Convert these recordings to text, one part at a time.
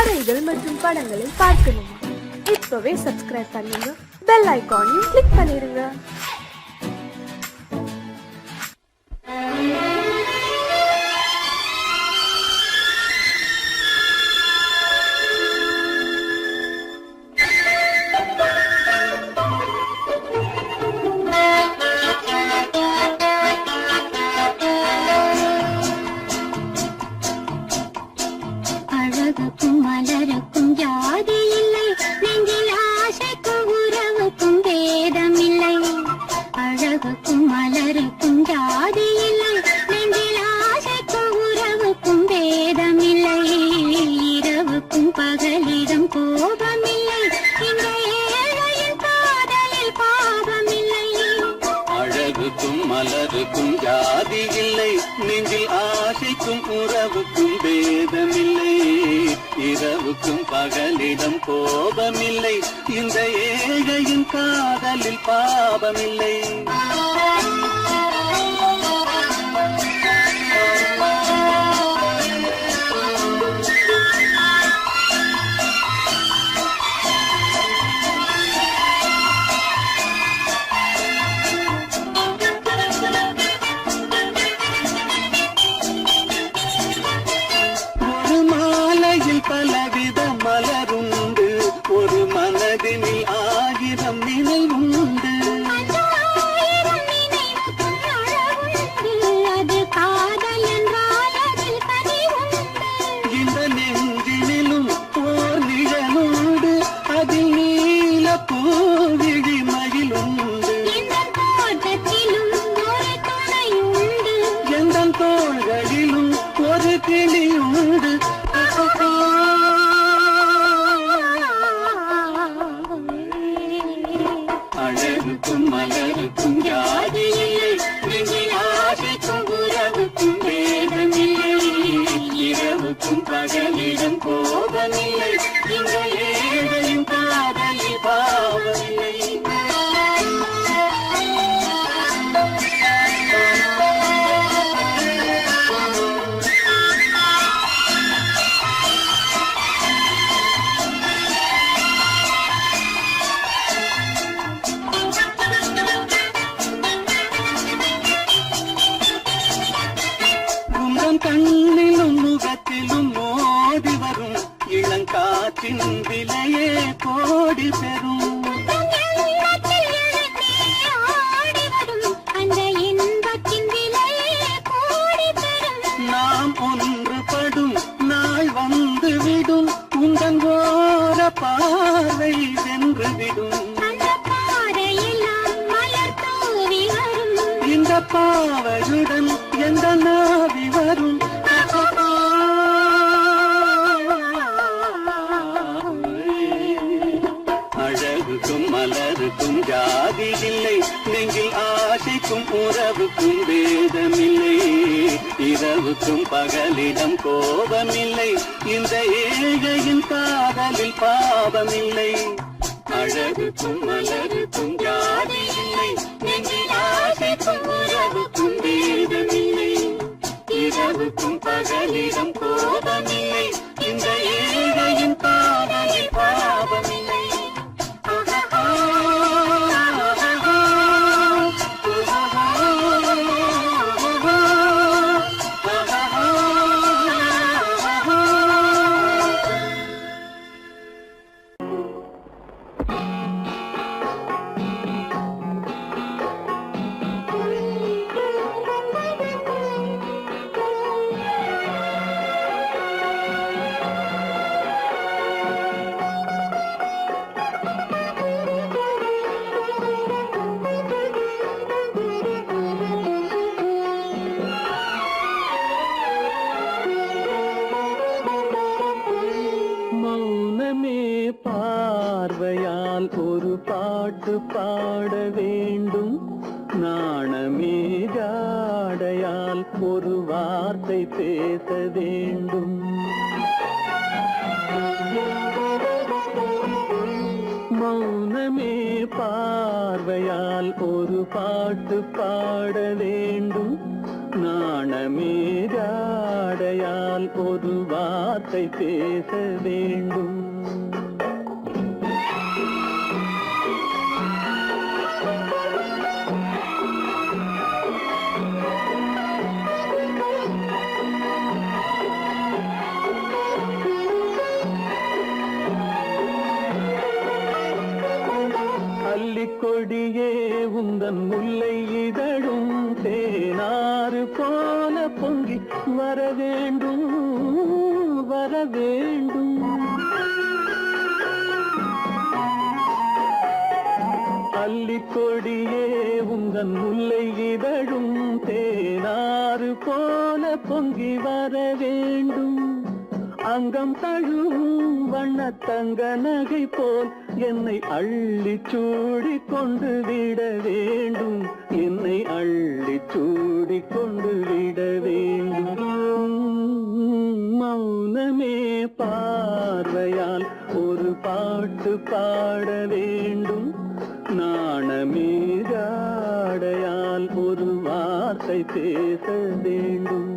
கதைகள் மற்றும் படங்களை பார்க்கணுமா? இப்பவே சப்ஸ்கிரைப் பண்ணுங்க, பெல் ஐகானையும் கிளிக் பண்ணிருங்க. அழகுக்கும் மலருக்கும் ஜாதி இல்லை, நெஞ்சில் ஆசைக்கும் உறவுக்கும் வேதம் இல்லை. அழகுக்கும் மலருக்கும் ஜாதி இல்லை, நெஞ்சில் ஆசைக்கும் உறவுக்கும் வேதம் இல்லை. இரவுக்கும் பகலிடம் கோபம் இல்லை, இந்த ஏழையின் காதலில் பாவம் இல்லை. அழகுக்கும் மலருக்கும் ஜாதி இல்லை, நெஞ்சில் ஆசைக்கும் உறவுக்கும் பேதமில்லை. இரவுக்கும் பகலிடம் கோபமில்லை, இந்த ஏழையின் காதலில் பாவமில்லை. பலவித மலருண்டு, ஒரு மனதினில் ஆயிரம் நினைவுண்டு. அது காதல் என்றால் அதில் கனிவுண்டு. இந்த நெஞ்சினிலும் ஓர் நிழலுண்டு, அதில் நீல பூவிழி மயிலுண்டு. இந்த தோட்டத்திலும் ஒரு துணையுண்டு, எந்த தோள்களிலும் ஒரு கிளியுண்டு. அழகுக்கும் மலருக்கும் ஜாதி இல்லை, நெஞ்சில் ஆசைக்கும் உறவுக்கும் வேதமில்லை. இரவுக்கும் பகலிடம் கோபமில்லை, இந்த ஏழையும் காதலில் பாவமில்லை. கண்ணிலும் முகத்திலும் மோதி வரும் இளங்காற்றின் விலையே கோடி பெறும். அந்த இன்பத்தின் விலையே கோடி பெறும். நாம் ஒன்றுபடும் நாள் வந்து விடும், உங்கள் ஓர பார்வை வென்றுவிடும். அந்த பாறையெல்லாம் மலர் தூவி வரும், இந்த பாவையுடன் எந்த நாவி வரும். அழகுக்கும் மலருக்கும் ஜாதி இல்லை, நெஞ்சில் ஆசைக்கும் உறவுக்கும் வேதமில்லை. இரவுக்கும் பகலிடம் கோபமில்லை, இந்த ஏழையின் காதலில் பாவமில்லை. அழகுக்கும் மலருக்கும் ஜாதி இல்லை, நெஞ்சில் ஆசைக்கும் உறவுக்கும் வேதமில்லை. இரவுக்கும் பகலிடம் கோபமில்லை, இந்த ஏழையின் காதலில் பாவமில்லை. பார்வையால் ஒரு பாட்டு பாட வேண்டும், நாணமே ஜாடையால் ஒரு வார்த்தை பேச வேண்டும். மௌனமே பார்வையால் ஒரு பாட்டு பாட வேண்டும், நாணமே ஜாடையால் ஒரு வார்த்தை வார்த்தை பேச வேண்டும். கொடியே உந்தன் முல்லை இதழும் தேனாறு போல பொங்கி வர வேண்டும் வர வேண்டும். அல்லிக்கொடியே உந்தன் முல்லை இதழும் தேனாறு போல பொங்கி வர வேண்டும். அங்கம் தழுவும் வண்ண தங்க நகை போல் என்னை அள்ளி சூடி கொண்டு விட வேண்டும். என்னை அள்ளி சூடி கொண்டு விட வேண்டும். மௌனமே பார்வையால் ஒரு பாட்டு பாட வேண்டும். நாணமே ஜாடையால் ஒரு வார்த்தை பேச வேண்டும்.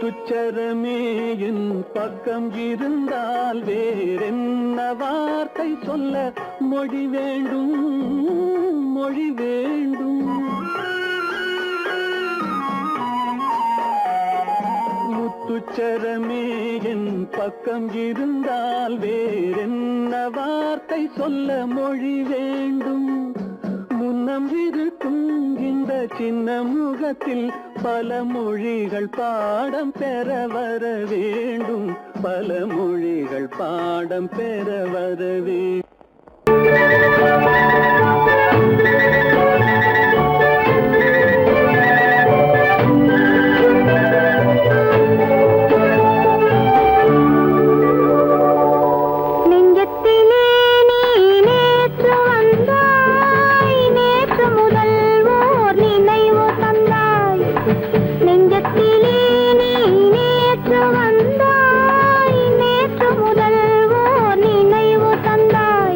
முத்துச்சரமே என் பக்கம் இருந்தால் வேறென்ன வார்த்தை சொல்ல மொழி வேண்டும் மொழி வேண்டும். முத்துச்சரமே என் பக்கம் இருந்தால் வேறென்ன வார்த்தை சொல்ல மொழி வேண்டும். முன்னம் இருக்கும் இந்த சின்ன முகத்தில் பல மொழிகள் பாடம் பெற வர வேண்டும். பல மொழிகள் பாடம் பெற வர வேண்டும். நேற்று முதல் ஓர் நினைவு தந்தாய்.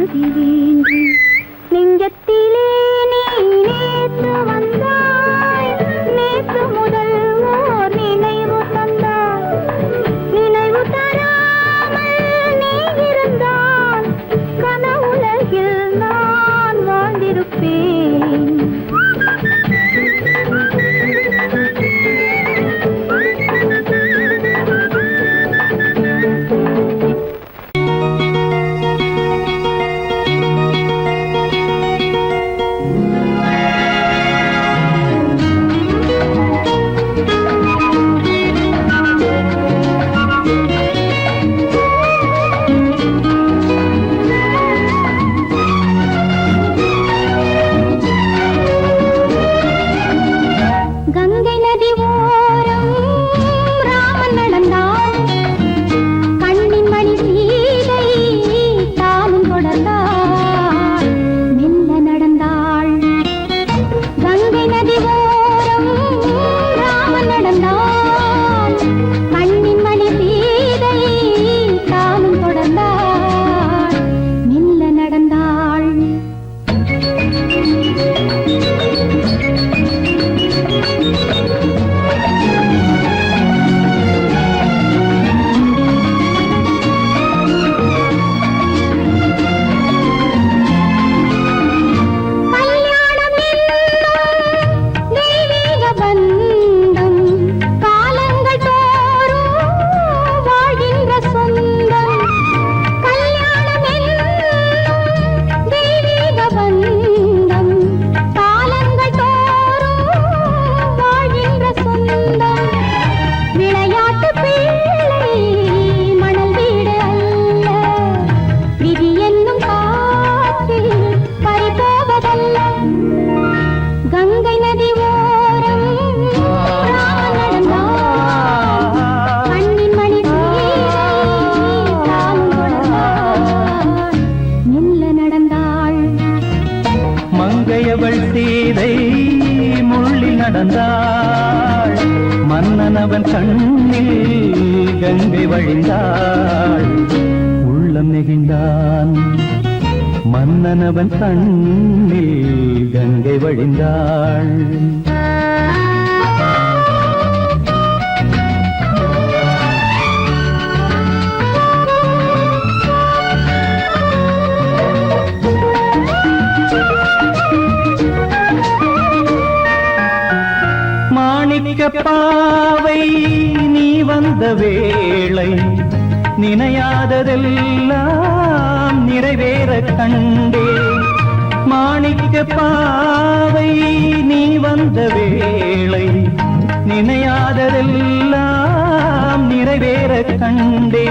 அனுமதி வேண்டும். நெஞ்சத்திலே நீ நேற்று வந்தாய், நேற்று முதல் ஓர் நினைவு தந்தாய். நினைவு தராமல் நீ இருந்தால் கனவுலகில் நான் வாழ்ந்திருப்பேன். கங்கை நதி ஓரம் ராமன் நடந்தான், கண்ணின் மணி சீதை தானும் தொடர்ந்தாள், மெல்ல நடந்தாள். கங்கை நதி ஓரம் ராமன் நடந்தான், கண்ணின் மணி சீதை தானும் தொடர்ந்தாள், மெல்ல நடந்தாள். கல்யாணம் என்னும் தெய்வீக பந்தம், காலங்கள் தோறும் வாழ்கின்ற சொந்தம். கல்யாணம் என்னும் தெய்வீக பந்தம், காலங்கள் தோறும் வாழ்கின்ற சொந்தம். விளையாட்டு பிள்ளை மணல் வீடு அல்ல, விதி என்னும் காற்றில் பறிபோவதல்ல. கங்கை நதி ஓரம் ராமன் நடந்தான், கண்ணின் மணி சீதை தானும் தொடர்ந்தாள், மெல்ல நடந்தாள். மங்கையவள் சீதை முள்ளில் நடந்தாள், மன்னனவன் கண்ணில் கங்கை வழிந்தாள், உள்ளம் நெகிழ்ந்தான். மன்னனவன் கண்ணில் கங்கை வழிந்தாள். மாணிக்க பாவை நீ வந்த வேளை, நினையாததெல்லாம் நிறைவேற கண்டே. மாணிக்க பாவை நீ வந்த வேளை, நினையாததெல்லாம் நிறைவேற கண்டே.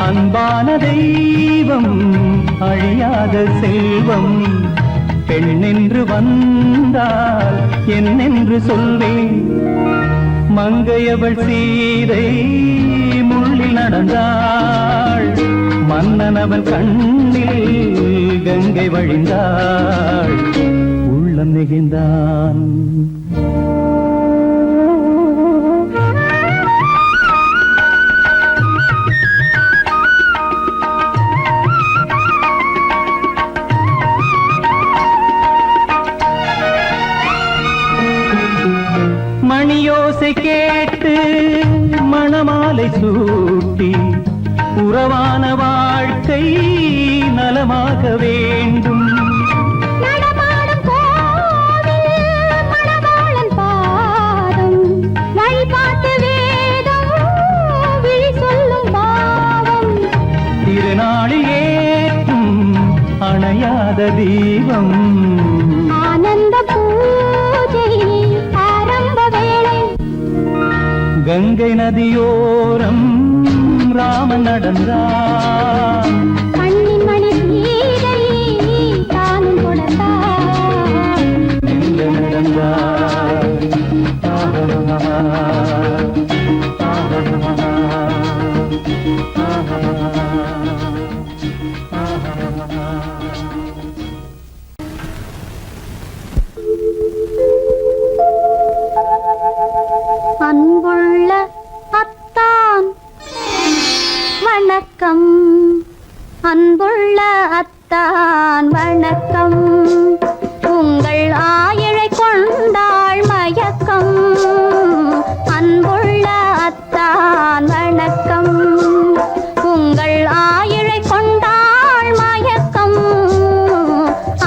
அன்பான தெய்வம் அழியாத செல்வம், பெண்ணென்று வந்தால் என்னென்று சொல்வேன். மங்கையவள் சீதை முள்ளில் நடந்தாள், மன்னனவன் கண்ணில் கங்கை வழிந்தாள், உள்ளம் நெகிழ்ந்தான். மணியோசை கேட்டு மணமாலை சூட்டி, உறவான வாழ்க்கை நலமாக வேண்டும். நடமாடும் கோவில் மணவாளன் பாதம், வழிபாட்டு வேதம் விழி சொல்லும் பாவம். திருநாளில் ஏற்றும் அணையாத தீபம், ஆனந்த பூஜை ஆரம்ப வேளை. கங்கை நதியோரம் ராமன் நடந்தான், கண்ணின் மணி சீதை தானும் தொடர்ந்தாள், மெல்ல நடந்தான். அன்புள்ள அத்தான் வணக்கம், அன்புள்ள அத்தான் அத்தான் வணக்கம். உங்கள் ஆயிழை கொண்டாள் மயக்கம். அன்புள்ள அத்தான் வணக்கம். உங்கள் ஆயிழை கொண்டாள் மயக்கம்.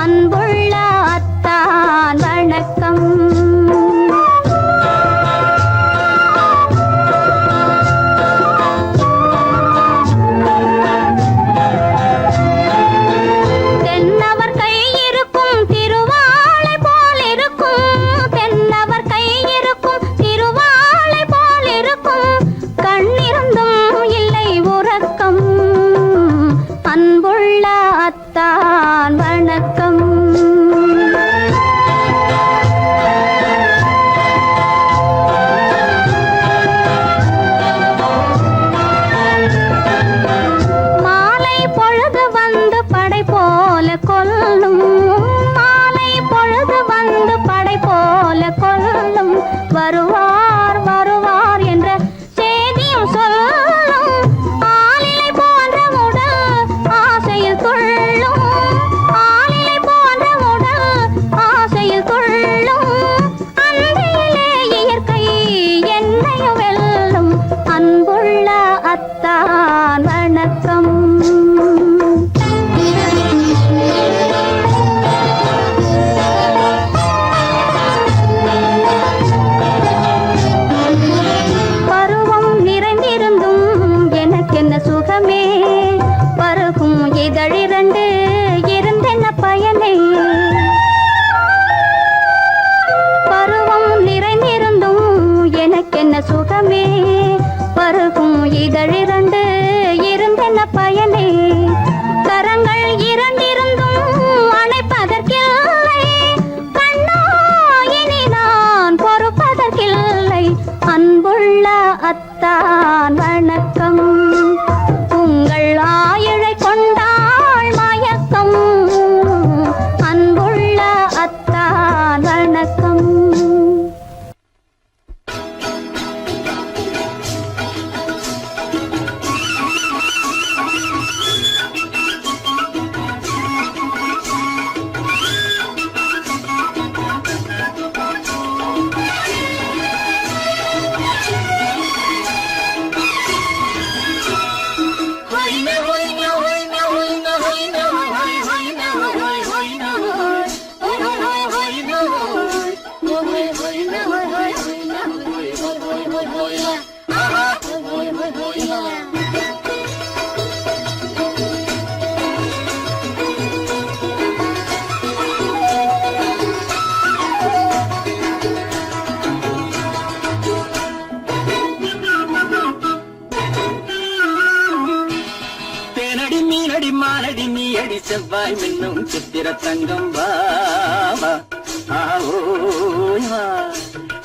அன்புள்ள அத்தான் வணக்கம். அத்தான் வணக்கம். மாலை பொழுது வந்து படை போல கொல்லும். மாலை பொழுது வந்து படை போல கொல்லும். வருவார் வருவார் என்ற செய்தியும் சொல்லும். ஆளிலை போன்ற உடல் ஆசையில் துள்ளும். ஆளிலை போன்ற உடல் ஆசையில் துள்ளும். அன்பிலே இயற்கை என்னையும் வெல்லும். அன்புள்ள அத்தான் வணக்கம். பருவம் நிறைந்திருந்தும் எனக்கென்ன சுகமே. பருகும் இதழிரண்டு இருந்தென்ன பயனே. பருவம் நிறைந்திருந்தும் எனக்கென்ன சுகமே. பருகும் இதழிரண்டு இருந்தென்ன பயனே. கரங்கள் இரண்டிருந்தும் அணைப்பதற்கில்லை. கண்ணா இனி நான் பொறுப்பதற்கில்லை. அன்புள்ள அத்தான் வணக்கம். உங்கள் ஆயிழை கொண்டாள் மயக்கம். அன்புள்ள அத்தான் வணக்கம். தேனடி மீனடி மானடி நீ அடி செவ்வாய் மின்னும் சித்திர தங்கம் பாவா.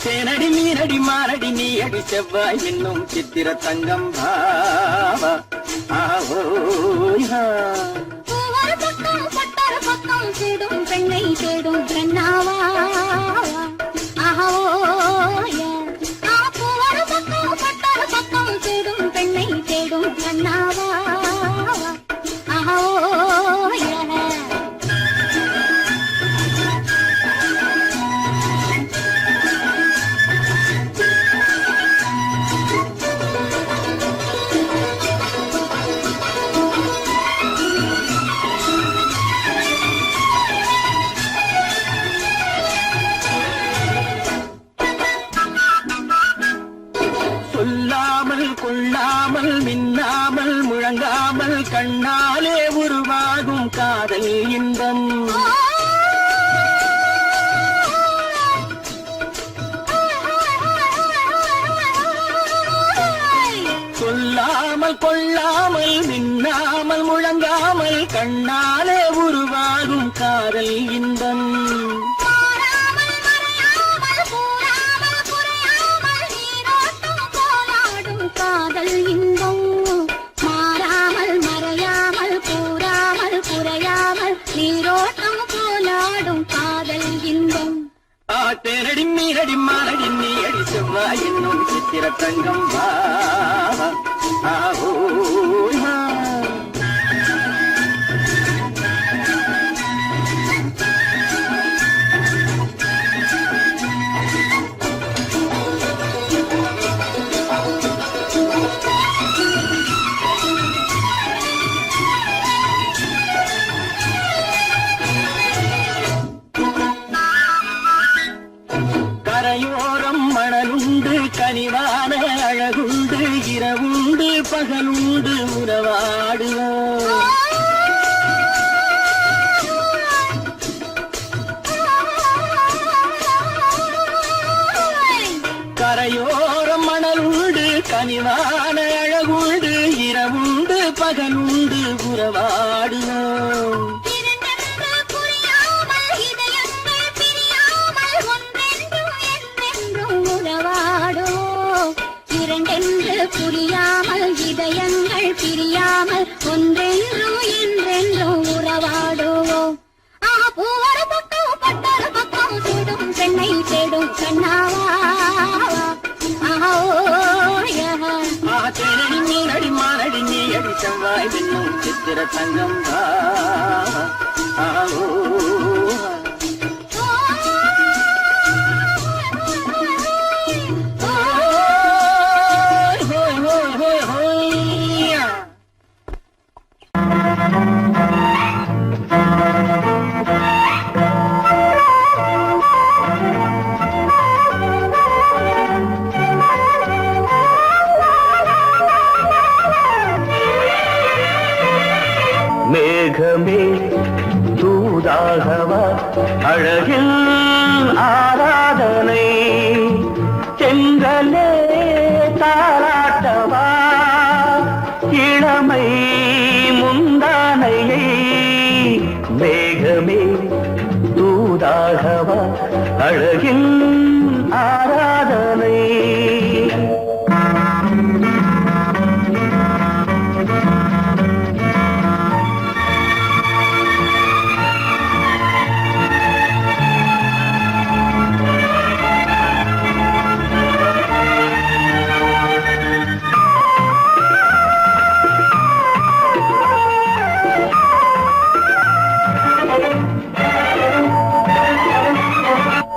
தேனடி மீனடி மானடி நீ அடி செவ்வாய் மின்னும் சித்திர தங்கம் பாவா. ஒரு பக்கம் பட்டர பக்கம் தேடும் பெண்ணை தேடும் பெண்ணாவா. ஒரு பக்கம் பட்டர பக்கம் தேடும் பெண்ணை தேடும் பெண்ணாவா. சொல்லாமல் கொள்ளாமல் மின்னாமல் முழங்காமல் கண்ணாலே உருவாகும் காதல் இன்பம். சொல்லாமல் கொள்ளாமல் மின்னாமல் முழங்காமல் கண்ணாலே உருவாகும் காதல் இன்பம். காதல் இன்பம் மாறாமல் மறையாமல் கூறாமல் குறையாமல் நீரோட்டம் போலாடும் காதல் இன்பம். தேனடி மீனடி மானடி நீ அடி செவ்வாய் என்னும் சித்திர தங்கம் பாவா. கண்ணாவா தேனடி மீனடி மானடி நீ அடி செவ்வாய் மின்னும் சித்திர தங்கம் மேகமே தூதாகவா அழகில் ஆராதனை செங்கலே தாராட்டவா இளமை முந்தானையை மேகமே தூதாகவா அழகில் ஆராதனை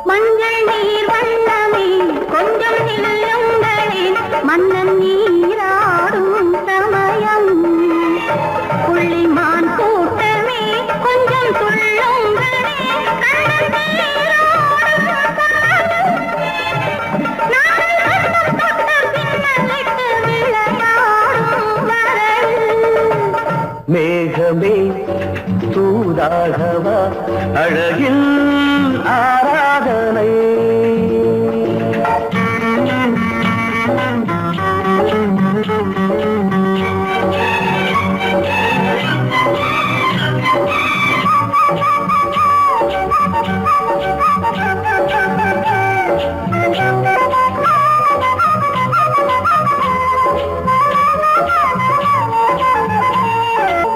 மஞ்சள் நீர் வண்ணமே கொஞ்சம் நில்லுங்களே மன்னன் நீராடும் சமயம் புள்ளிமான் கூட்டமே கொஞ்சம் துள்ளுங்களே கண்ணன் நீராடும் பின்னலிட்டு விளையாடும் வரல் மேகமே தூதாகவா அழகில் ஆராதனை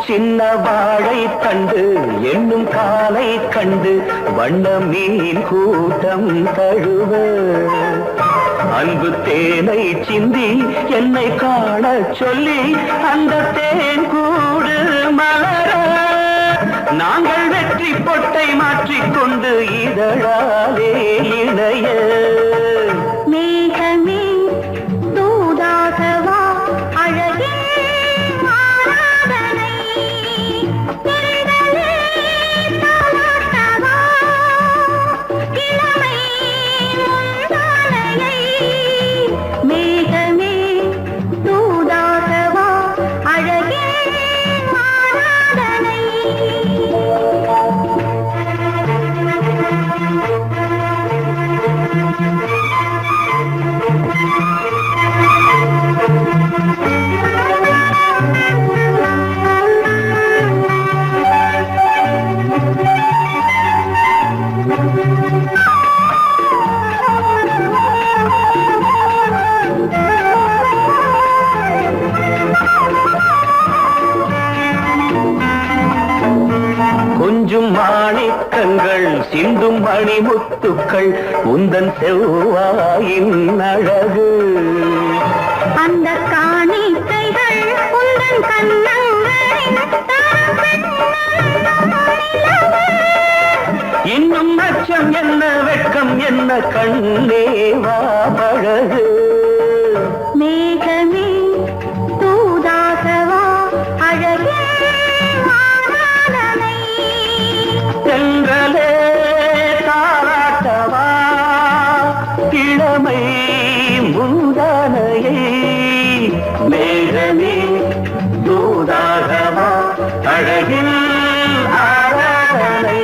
சின்ன வாழை கண்டு என்னும் காலை கண்டு வண்ண மீன் கூட்டம் தழுவ அன்பு தேனை சிந்தி என்னை காண சொல்லி அந்த தேன் கூடு மலர நாங்கள் வெற்றி பொட்டை மாற்றிக்கொண்டு இதழாலே இணைய மேகமே தூதாகவா அழகே ஆராதனை திரைதலே தாலாட்டவா இளமை முந்தானையை மேகமே தூதாகவா அழகே ஆராதனை கொஞ்சும் மாணிக்கங்கள் சிந்தும் மணிமுத்துக்கள் உந்தன் செவ்வாயின் அழகு அந்த காணிக்கைகள் உந்தன் கண்ணங்களின் இன்னும் அச்சம் என்ன வெட்கம் என்ன கண்ணேவா பழகு மேகமே தூதாகவா அழகே ஆராதனை சென்றலே தாராட்டவா இளமை முந்தானையை மேகமே தூதாகவா அழகில் ஆராதனை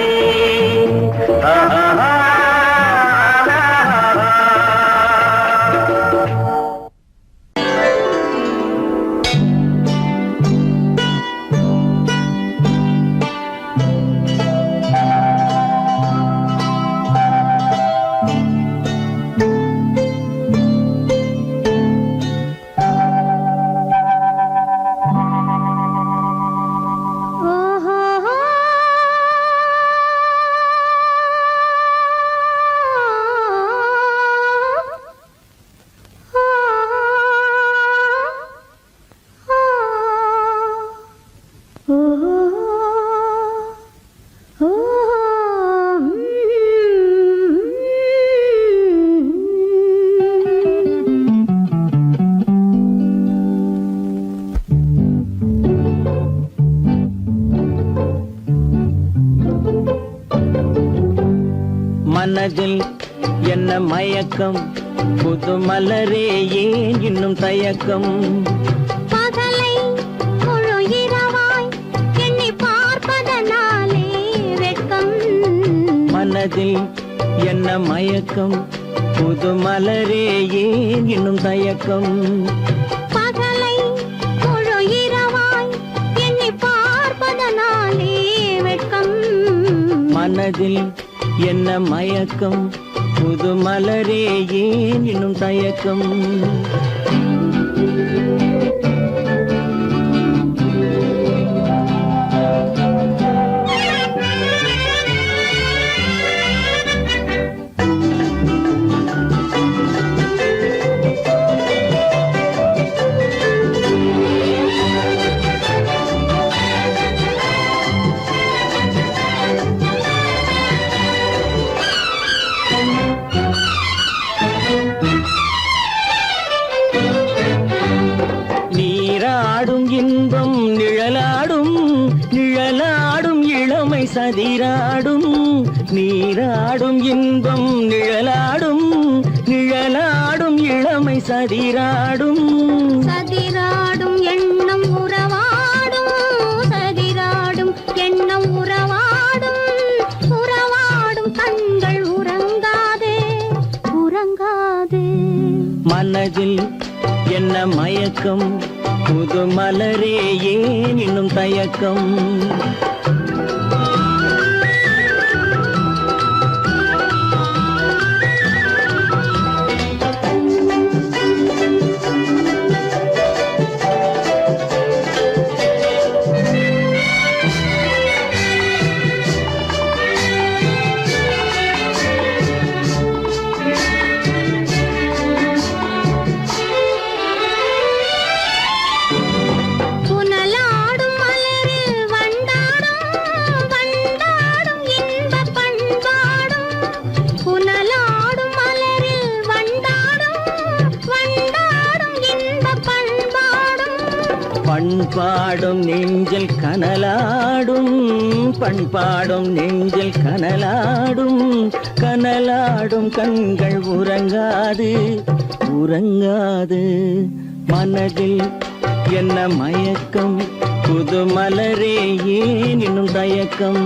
மனதில் என்ன மயக்கம் புது மலரே ஏன் இன்னும் தயக்கம் பகலை முழு இரவாய் எண்ணி பார்ப்பதனாலே வெட்கம் மனதில் என்ன மயக்கம் புது மலரே ஏன் இன்னும் தயக்கம் பகலை முழு இரவாய் எண்ணி பார்ப்பதனாலே வெட்கம் மனதில் என்ன மயக்கம் புது மலரே ஏன் இன்னும் தயக்கம் நீராடும் இன்பம் நிழலாடும் நிழலாடும் இளமை சதிராடும் நீராடும் இன்பம் நிழலாடும் நிழலாடும் இளமை சதிராடும் சதிராடும் எண்ணம் உறவாடும் சதிராடும் எண்ணம் உறவாடும் உறவாடும் கண்கள் உறங்காதே உறங்காதே மனதில் என்ன மயக்கம் புது மலரே ஏன் இன்னும் தயக்கம் புனலாடும் மலரில் வண்டாடும் வண்டாடும் இன்பப் பண்பாடும் புனலாடும் மலரில் வண்டாடும் வண்டாடும் இன்பப் பண்பாடும் பண்பாடும் நெஞ்சில் கனலாடும் பண்பாடும் நெஞ்சில் கனலாடும் கனலாடும் கண்கள் உறங்காது உறங்காது மனதில் என்ன மயக்கம் புது மலரே ஏன் இன்னும் தயக்கம்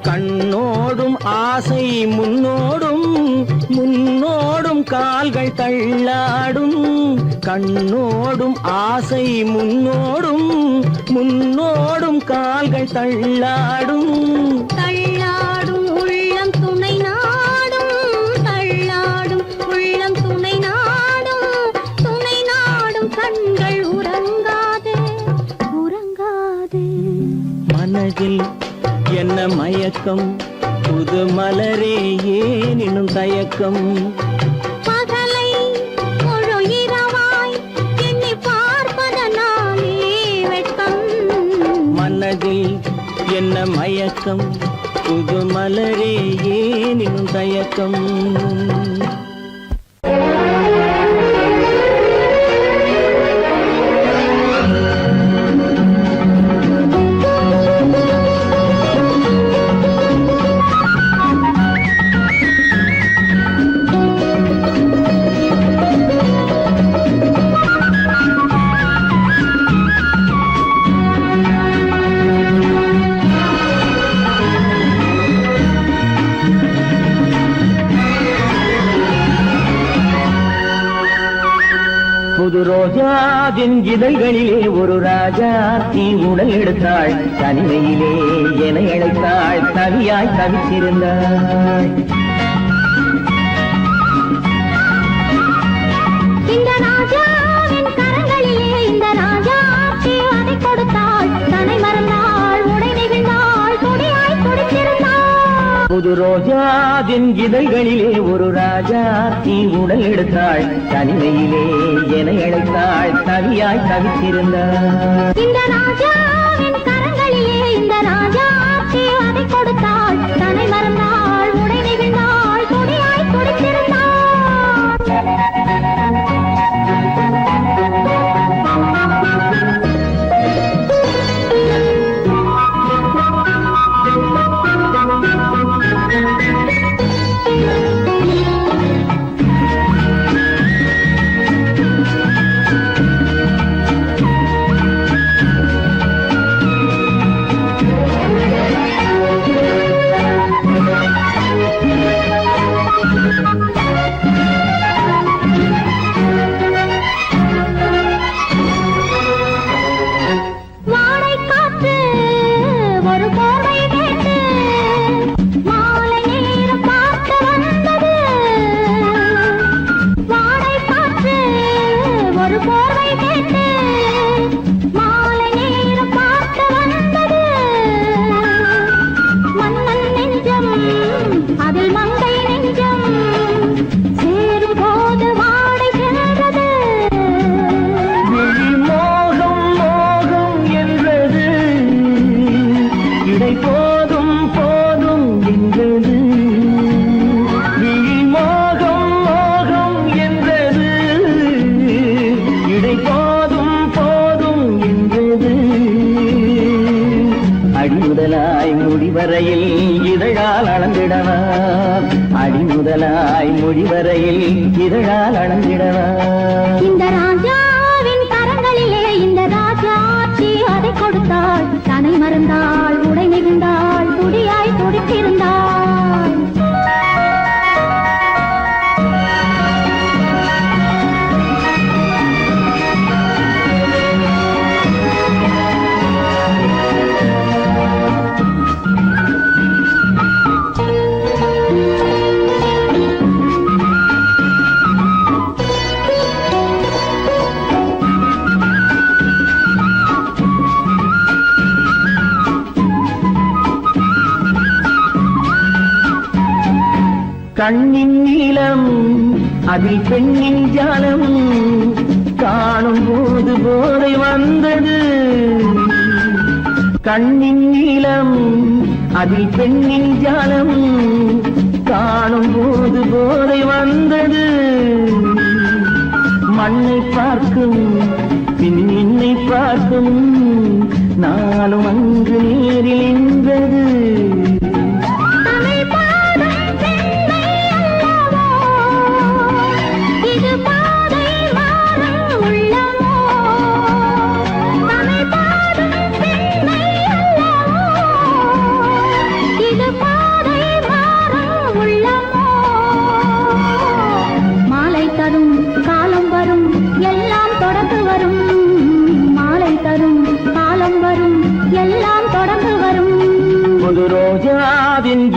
கண்ணோடும் ஆசை முன்னோடும் முன்னோடும் கால்கள் தள்ளாடும் கண்ணோடும் ஆசை முன்னோடும் முன்னோடும் கால்கள் தள்ளாடும் தள்ளாடும் உள்ளம் துணை நாடும் தள்ளாடும் உள்ளம் துணை நாடும் கண்கள் உறங்காதே உறங்காதே மனதில் என்ன மயக்கம் புது மலரே ஏன் இன்னும் தயக்கம் பகலை முழு இரவாய் எண்ணி பார்ப்பதனாலே வெட்கம் மனதில் என்ன மயக்கம் புது மலரே ஏன் இன்னும் தயக்கம் புது ரோஜாவின் இதழ்களிலே ஒரு ராஜா தீ உடல் எடுத்தாள் தனிமையிலே என அழைத்தாள் தவியாய் தவித்திருந்தாள் இந்த ராஜாவின் கரங்களிலே இந்த ராஜா அதை கொடுத்தாள் தன்னை மறந்தாள் உடை நெகிழ்ந்தாள் துடியாய் துடித்திருந்தாள் புது ரோஜாவின் இதழ்களிலே ஒரு ராஜா தீ உடல் எடுத்தாள் தனிமையிலே என அழைத்தாள் தவியாய் தவித்திருந்தாள் இந்த ராஜாவின் கரங்களிலே இந்த ராஜா அதை கொடுத்தாள் தன்னை மறந்தாள் உடை நெகிழ்ந்தாள் துடியாய் துடித்திருந்தாள் முடிவரையில் இதழால் அளந்திடவா அடிமுதலாய் முடிவரையில் இதழால் அளந்திடவா இந்த ராஜாவின் கரங்களிலே இந்த ராஜாச்சி அதை கொடுத்தாள் தன்னை மறந்தாள் உடை நெகிழ்ந்தாள் துடியாய் துடித்திருந்தாள் கண்ணின் நீளம் அதில் பெண்ணின் ஜாலம் காணும் போது போதை வந்தது கண்ணின் நீளம் அதில் பெண்ணின் ஜாலம் காணும் போது போதை வந்தது மண்ணை பார்க்கும் பின் என்னை பார்க்கும் நானும் அங்கு நேரில் நின்றது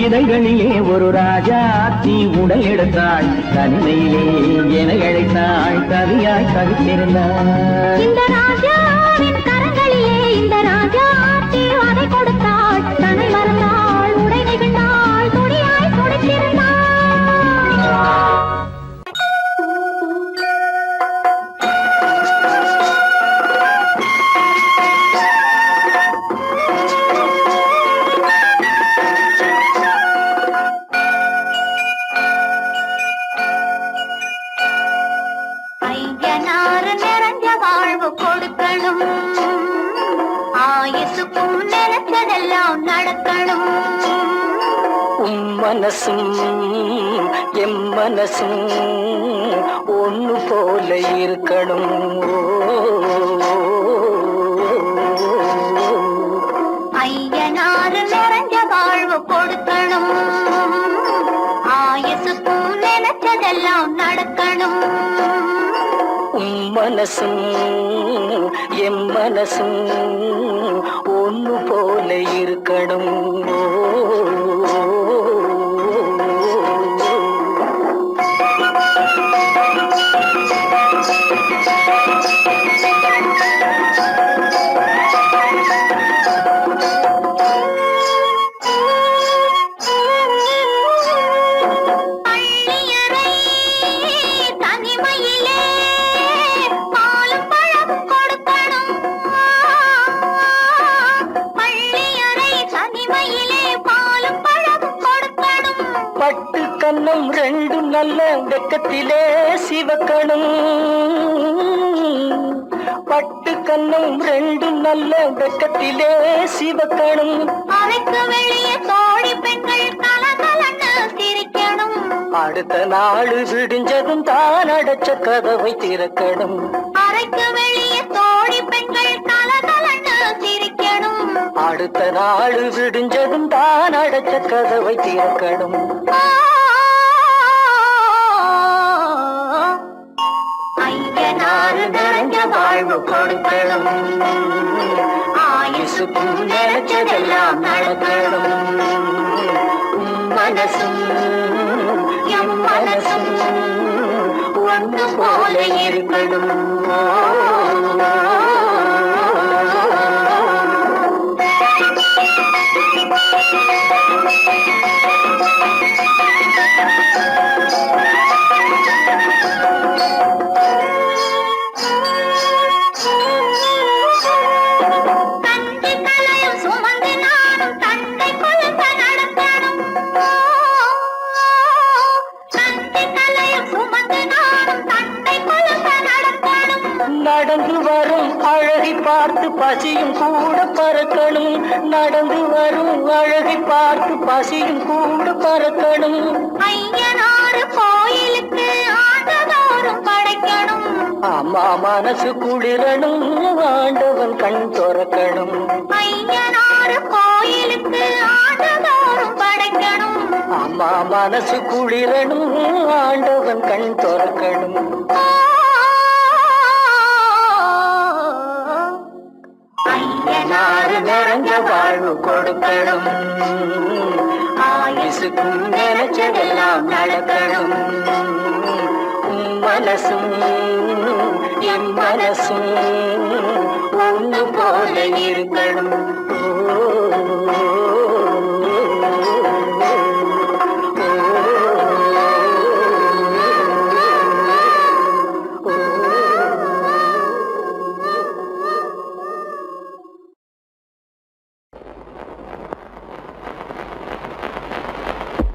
இதழ்களிலே ஒரு ராஜா தீ உடல் எடுத்தாள் தனிமையிலே என அழைத்தாள் தவியாய் தவித்திருந்தாள் இந்த ராஜாவின் கரங்களிலே இந்த ராஜா அதை கொடுத்தாள் தன்னை மறந்தாள் உடை நெகிழ்ந்தாள் துடியாய் துடித்திருந்தாள் மனசும் எம் மனசும் ஒண்ணு போல இருக்கணும் ஐயனாறு நிறைஞ்ச வாழ்வு கொடுக்கணும் ஆயுசுக்கும் நினைச்சதெல்லாம் நடக்கணும் மனசும் எம் மனசும் ஒண்ணு போல இருக்கணும் கண்ணம் ரெண்டும் நல்ல வெக்கத்திலே சிவக்கணும். பட்டு கண்ணம் ரெண்டும் நல்ல வெக்கத்திலே சிவக்கணும். அறைக்கு வெளியே தோழி பெண்கள் கலகலன்னு சிரிக்கணும். அடுத்த நாள் விடிஞ்சதும் தான் அடைச்ச கதவை திறக்கணும். அறைக்கு வெளியே தோழி பெண்கள் கலகலன்னு சிரிக்கணும். அடுத்த நாள் விடிஞ்சதும் தான் அடைச்ச கதவை திறக்கணும். ஐயனாறு நிறைஞ்ச வாழ்வு கொடுக்கணும். ஆயுசுக்கும் நினைச்சதெல்லாம் நடக்கணும். மனசும் எம் மனசும் ஒன்று போல இருக்கணும். நடந்து வரும் அழகை பார்த்து பசியும் கூட பறக்கணும். நடந்து வரும் அழகை பார்த்து பசியும் கூட பறக்கணும். ஐயனாறு கோயிலுக்கு ஆண்டதோறும் படைக்கணும். அம்மா மனசு குளிரணும், ஆண்டவன் கண் துறக்கணும். ஐயனாறு கோயிலுக்கு ஆண்டதோறும் படைக்கணும். அம்மா மனசு குளிரணும், ஆண்டவன் கண் துறக்கணும். ஐயனாறு நிறைஞ்ச வாழ்வு கொடுக்கணும். ஆயுசுக்கும் நினைச்சதெல்லாம் நடக்கணும். மனசும் என் மனசும் ஒன்று போல இருக்கணும்.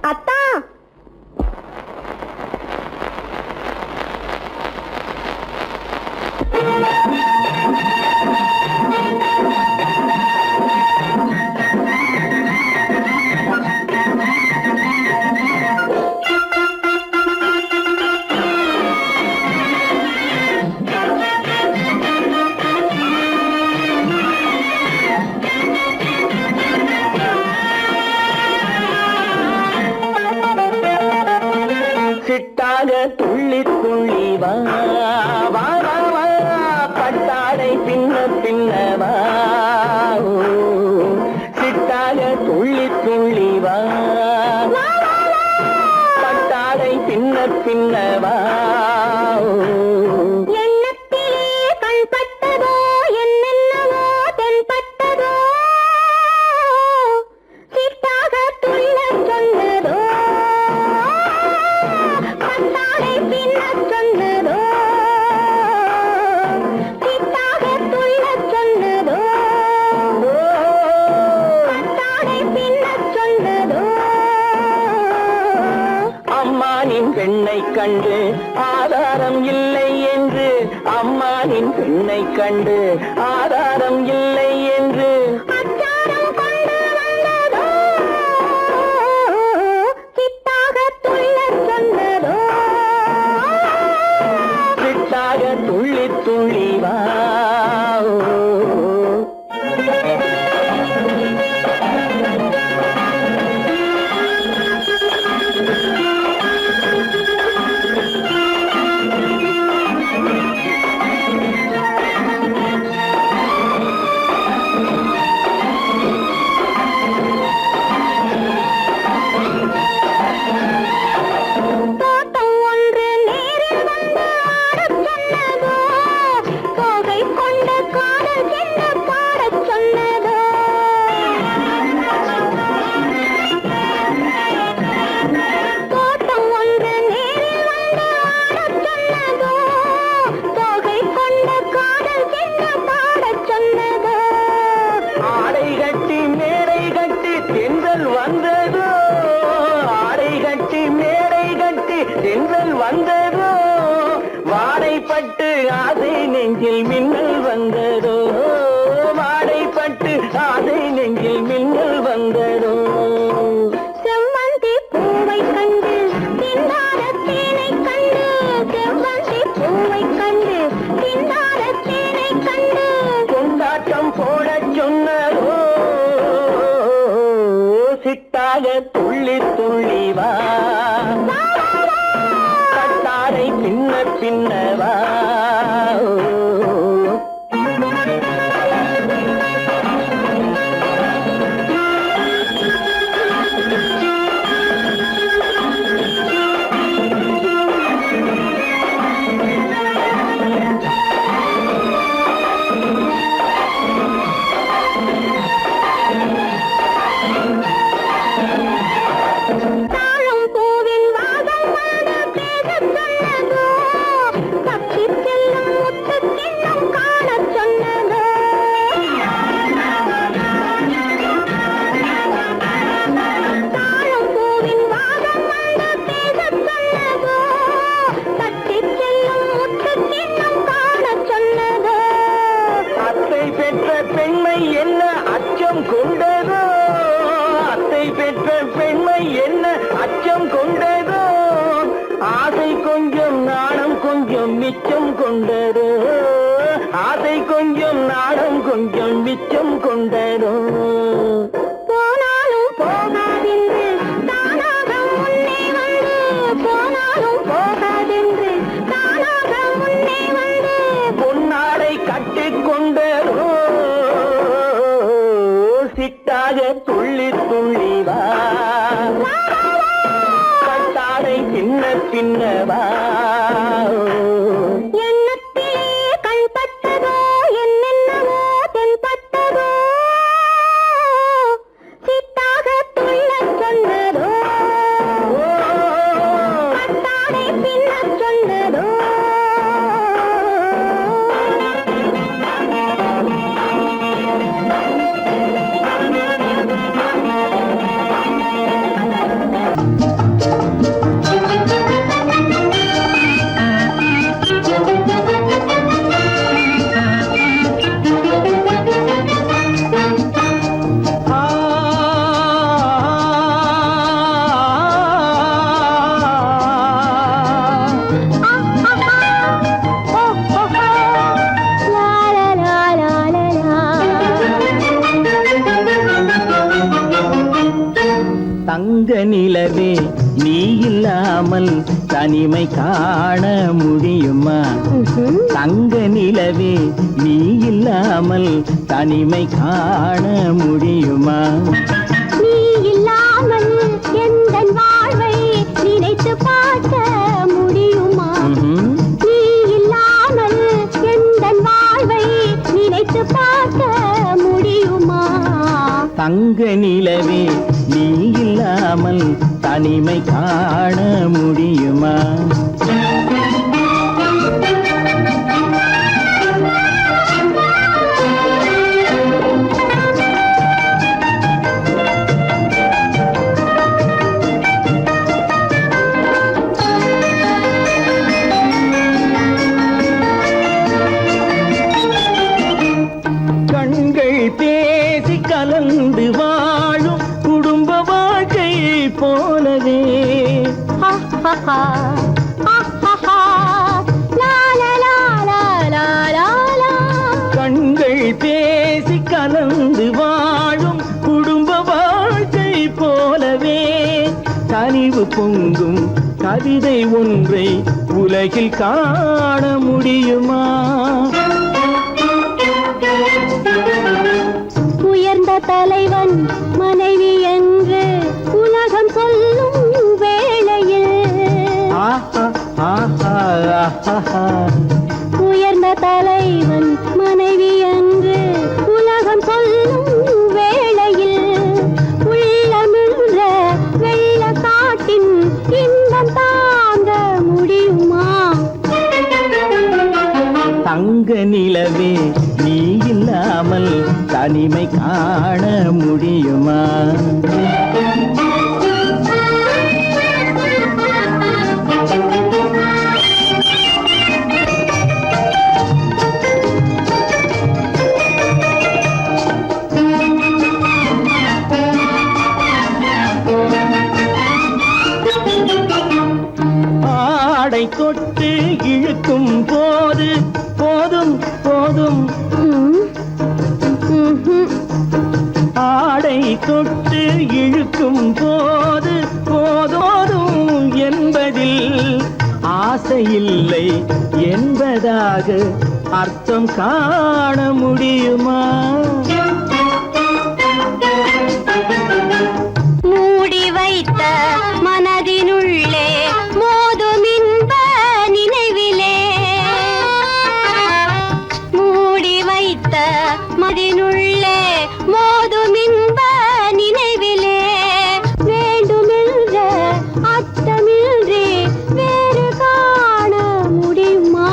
அத்தா, சிட்டாக துள்ளி துள்ளி வா வா வா வா, பட்டாடை பின்ன பின்னவா. சிட்டாக துள்ளி துள்ளி வா, பட்டாடை பின்ன பின்னவா. எண்ணத்திலே கண்பட்டதோ என்னென்னவோ தென்பட்டதோ, சிட்டாக துள்ள சொன்னதோ, பட்டாடை பின்ன சொன்னதோ, சிட்டாக துள்ள சொன்னதோ, பட்டாடை பின்ன சொன்னதோ. அம்மானின் பெண்ணை கண்டு ஆதாரம் இல்லை என்று, அம்மானின் பெண்ணை கண்டு ஆதாரம் இல்லை என்று அச்சாரம் கொண்டு வந்ததோ, சிட்டாக துள்ள சொன்னதோ. சிட்டாக துள்ளி துள்ளி வா. சிட்டாக துள்ளி துள்ளி வா கட்டாரை பின்ன பின்னவா மிச்சம் கொண்டரோ ஆசை கொஞ்சம் நாடம் கொஞ்சம் மிச்சம் கொண்டரோ போனாலும் போகாதென்று தானாக முன்னே வந்து போனாலும் போகாதென்று தானாக முன்னே வந்து பொன்னாடை கட்டிக்கொண்டரோ சிட்டாக துள்ளி துள்ளி வா கட்டாடை பின்ன பின்னவா தங்க நிலவே நீ இல்லாமல் தனிமை காண முடியுமா தங்க நிலவே நீ இல்லாமல் தனிமை காண முடியுமா நீ இல்லாமல் எந்தன் வாழ்வை நினைத்து பார்க்க முடியுமா நீ இல்லாமல் எந்தன் வாழ்வை நினைத்து பார்க்க முடியுமா தங்க நிலவே நீ இல்லாமல் தனிமை காண முடியுமா கண்கள் பேசி கலந்து வாழும் குடும்ப வாழ்க்கை போலவே கண்கள் பேசி கலந்து வாழும் குடும்ப வாழ்க்கை போலவே கனிவு பொங்கும் கவிதை ஒன்றை உலகில் காண முடியுமா உயர்ந்த தலைவன் மனைவி என்று உலகம் சொல்லும் வேளையில் உயர்ந்த தலைவன் மனைவி என்று உலகம் சொல்லும் வேளையில் உள்ளமிழ்ற வெள்ள காட்டின் இன்பம் தாங்க முடியுமா தங்க நிலவே நீ இல்லாமல் தனிமை காண முடியுமா ஆடை தொட்டு இழுக்கும் போது போதும் போதும் ஆடை தொட்டு இழுக்கும் போது போதோதும் என்பதில் ஆசையில்லை என்பதாக அர்த்தம் காண முடியுமா? மூடி வைத்த மனதினுள்ளே மோதும் இன்ப நினைவிலே, மூடி வைத்த மனதினுள்ளே மோதும் இன்ப நினைவிலே, வேண்டுமென்ற அர்த்தமின்றி வேறு காண முடியுமா?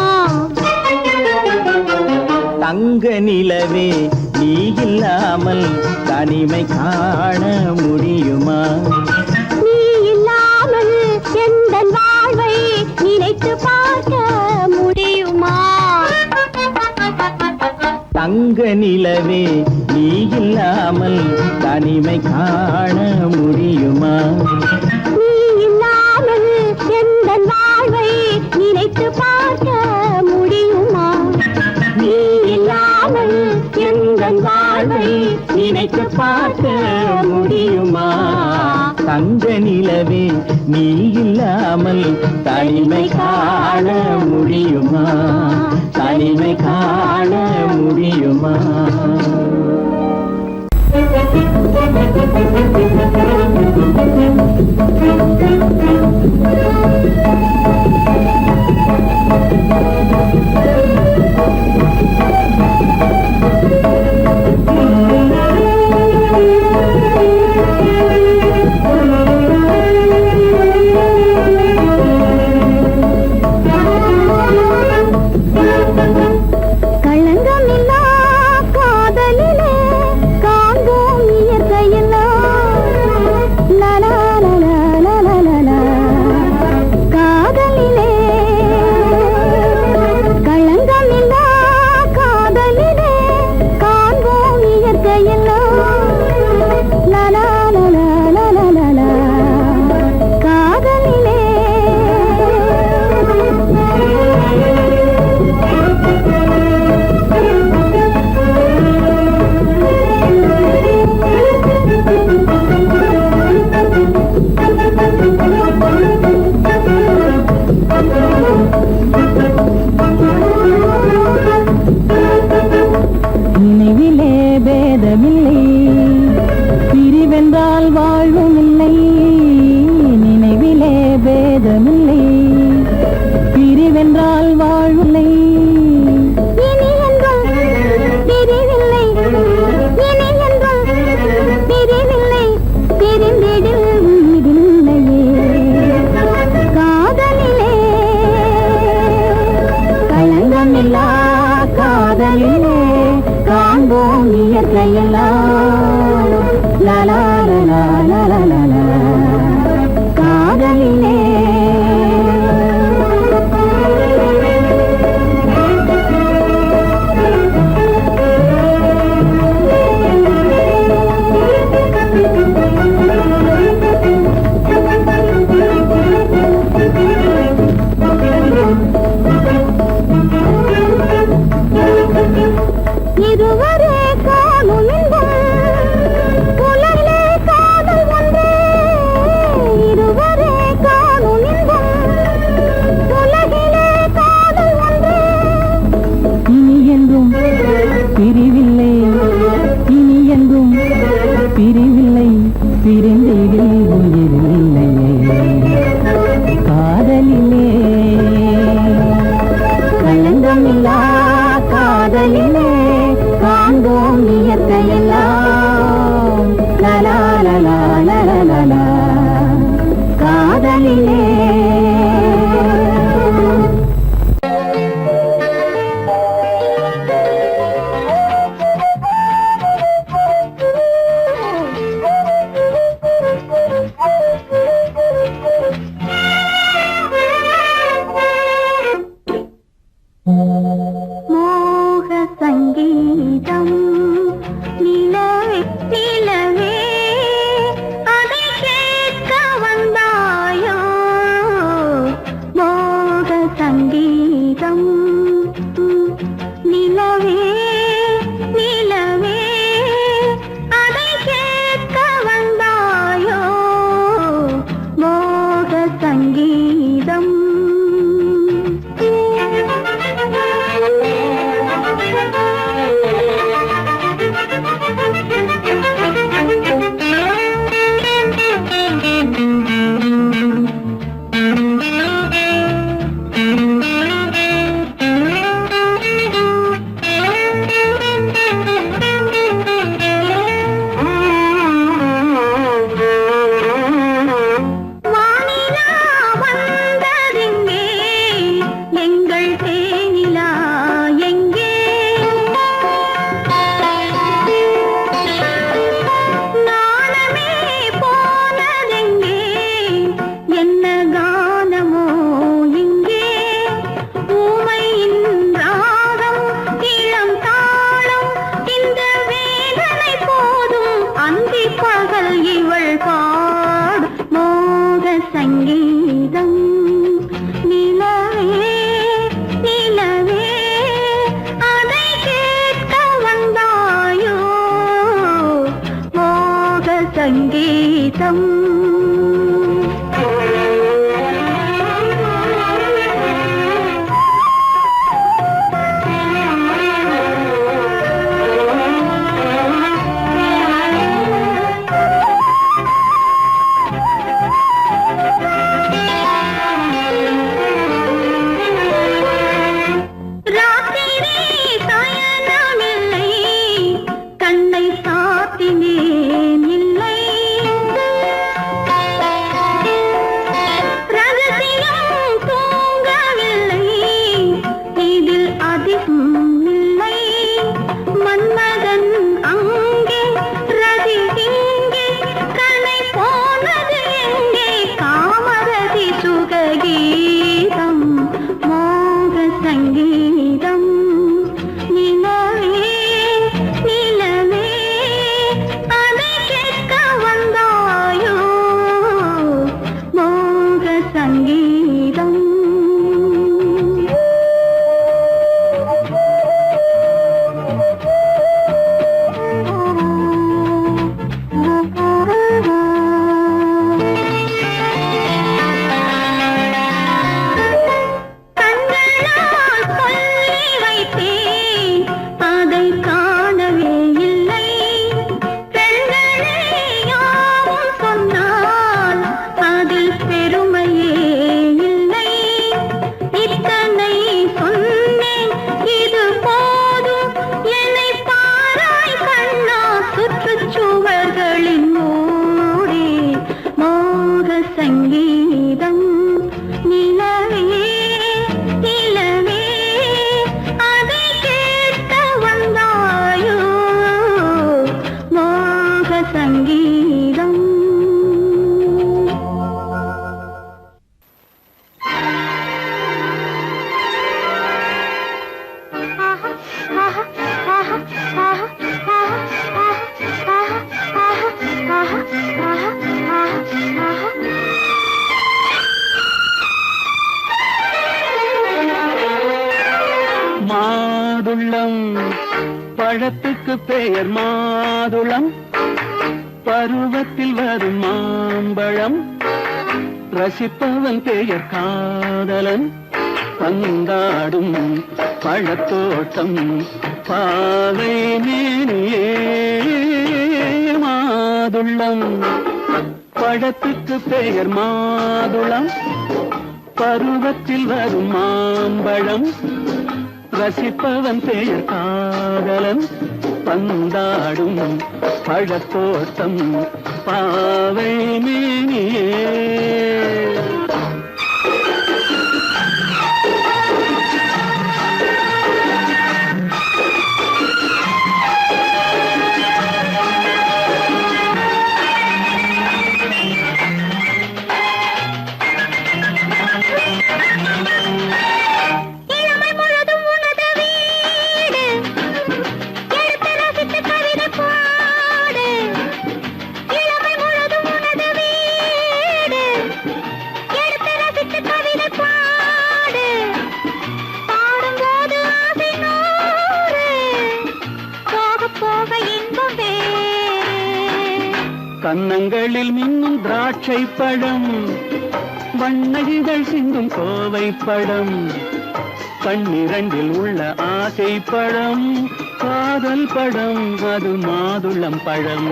தங்க நிலவே நீ இல்லாமல் தனிமை காண முடியுமா? நீ இல்லாமல் எந்தன் வாழ்வை நினைத்து பார்க்க முடியுமா? தங்க நிலவே நீ இல்லாமல் தனிமை காண முடியுமா? நீ இல்லாமல் எந்தன் வாழ்வை நினைத்து பார்க்க முடியுமா? நீ இல்லாமல் எங்கள் வாழ்வை நினைத்து பார்க்க முடியுமா? தங்க நிலவே நீ இல்லாமல் தனிமை காண முடியுமா? தனிமை காண முடியுமா? களங்கமில்லா காதலிலே காண்போம் இயற்கையெல்லாம். லலா லலா லலா லலா. காதலிலே களங்கமில்லா காதலிலே காண்போம் இயற்கையெல்லாம். லலா லலா லலா லலா. காதலிலே நினைவிலே பேதமில்லை, பிரிவென்றால் வாழ்வும் இல்லை. நினைவிலே பேதமில்லை, பிரிவென்றால் வாழ்வில்லை. இனி என்றும் பிரிவில்லை, இனி என்றும் பிரிவில்லை, பிரிந்திடில் உயிரில்லையே. காதலிலே களங்கமில்லா காதலிலே காண்போம் இயற்கையெல்லாம். லலா லலா லலா லலா. காதலிலே இதுவரை காணும் இன்பம் புலனிலே காதல் ஒன்றே. இதுவரை காணும் இன்பம் உலகிலே காதல் ஒன்றே. இனி என்றும் பிரிவில்லை, இனி என்றும் பிரிவில்லை, பிரிந்திடில் உயிரில்லையே. காதலிலே களங்கமில்லா காதலிலே காண்போம் இயற்கையெல்லாம். லலா லலா லலா லலா. காதலிலே பகல் இவள் பாடு மோக சங்கீதம். நிலவே நிலவே அதை கேட்க வந்தாயோ மோக சங்கீதம். சங்கீதம். நிலவே நிலவே அதை கேட்க வந்தாயோ மோக சங்கீதம். மாதுளம் பழத்துக்கு பெயர் மாதுளம், பருவத்தில் வரும் மாம்பழம், ரசிப்பவன் பெயர் காதலன், பந்தாடும் பழத்தோட்டம் பாவை மேனியே. மாதுளம் பழத்துக்கு பெயர் மாதுளம், பருவத்தில் வரும் மாம்பழம், ரசிப்பவன் பெயர் காதலன், பந்தாடும் பழத்தோட்டம் பாவை மேனியே. கன்னங்களில் மின்னும் திராட்சை பழம், வண்ணகிகள் சிந்தும் கோவை பழம், கண்ணிரண்டில் உள்ள ஆசை பழம், காதல் பழம், அது மாதுளம் பழம்.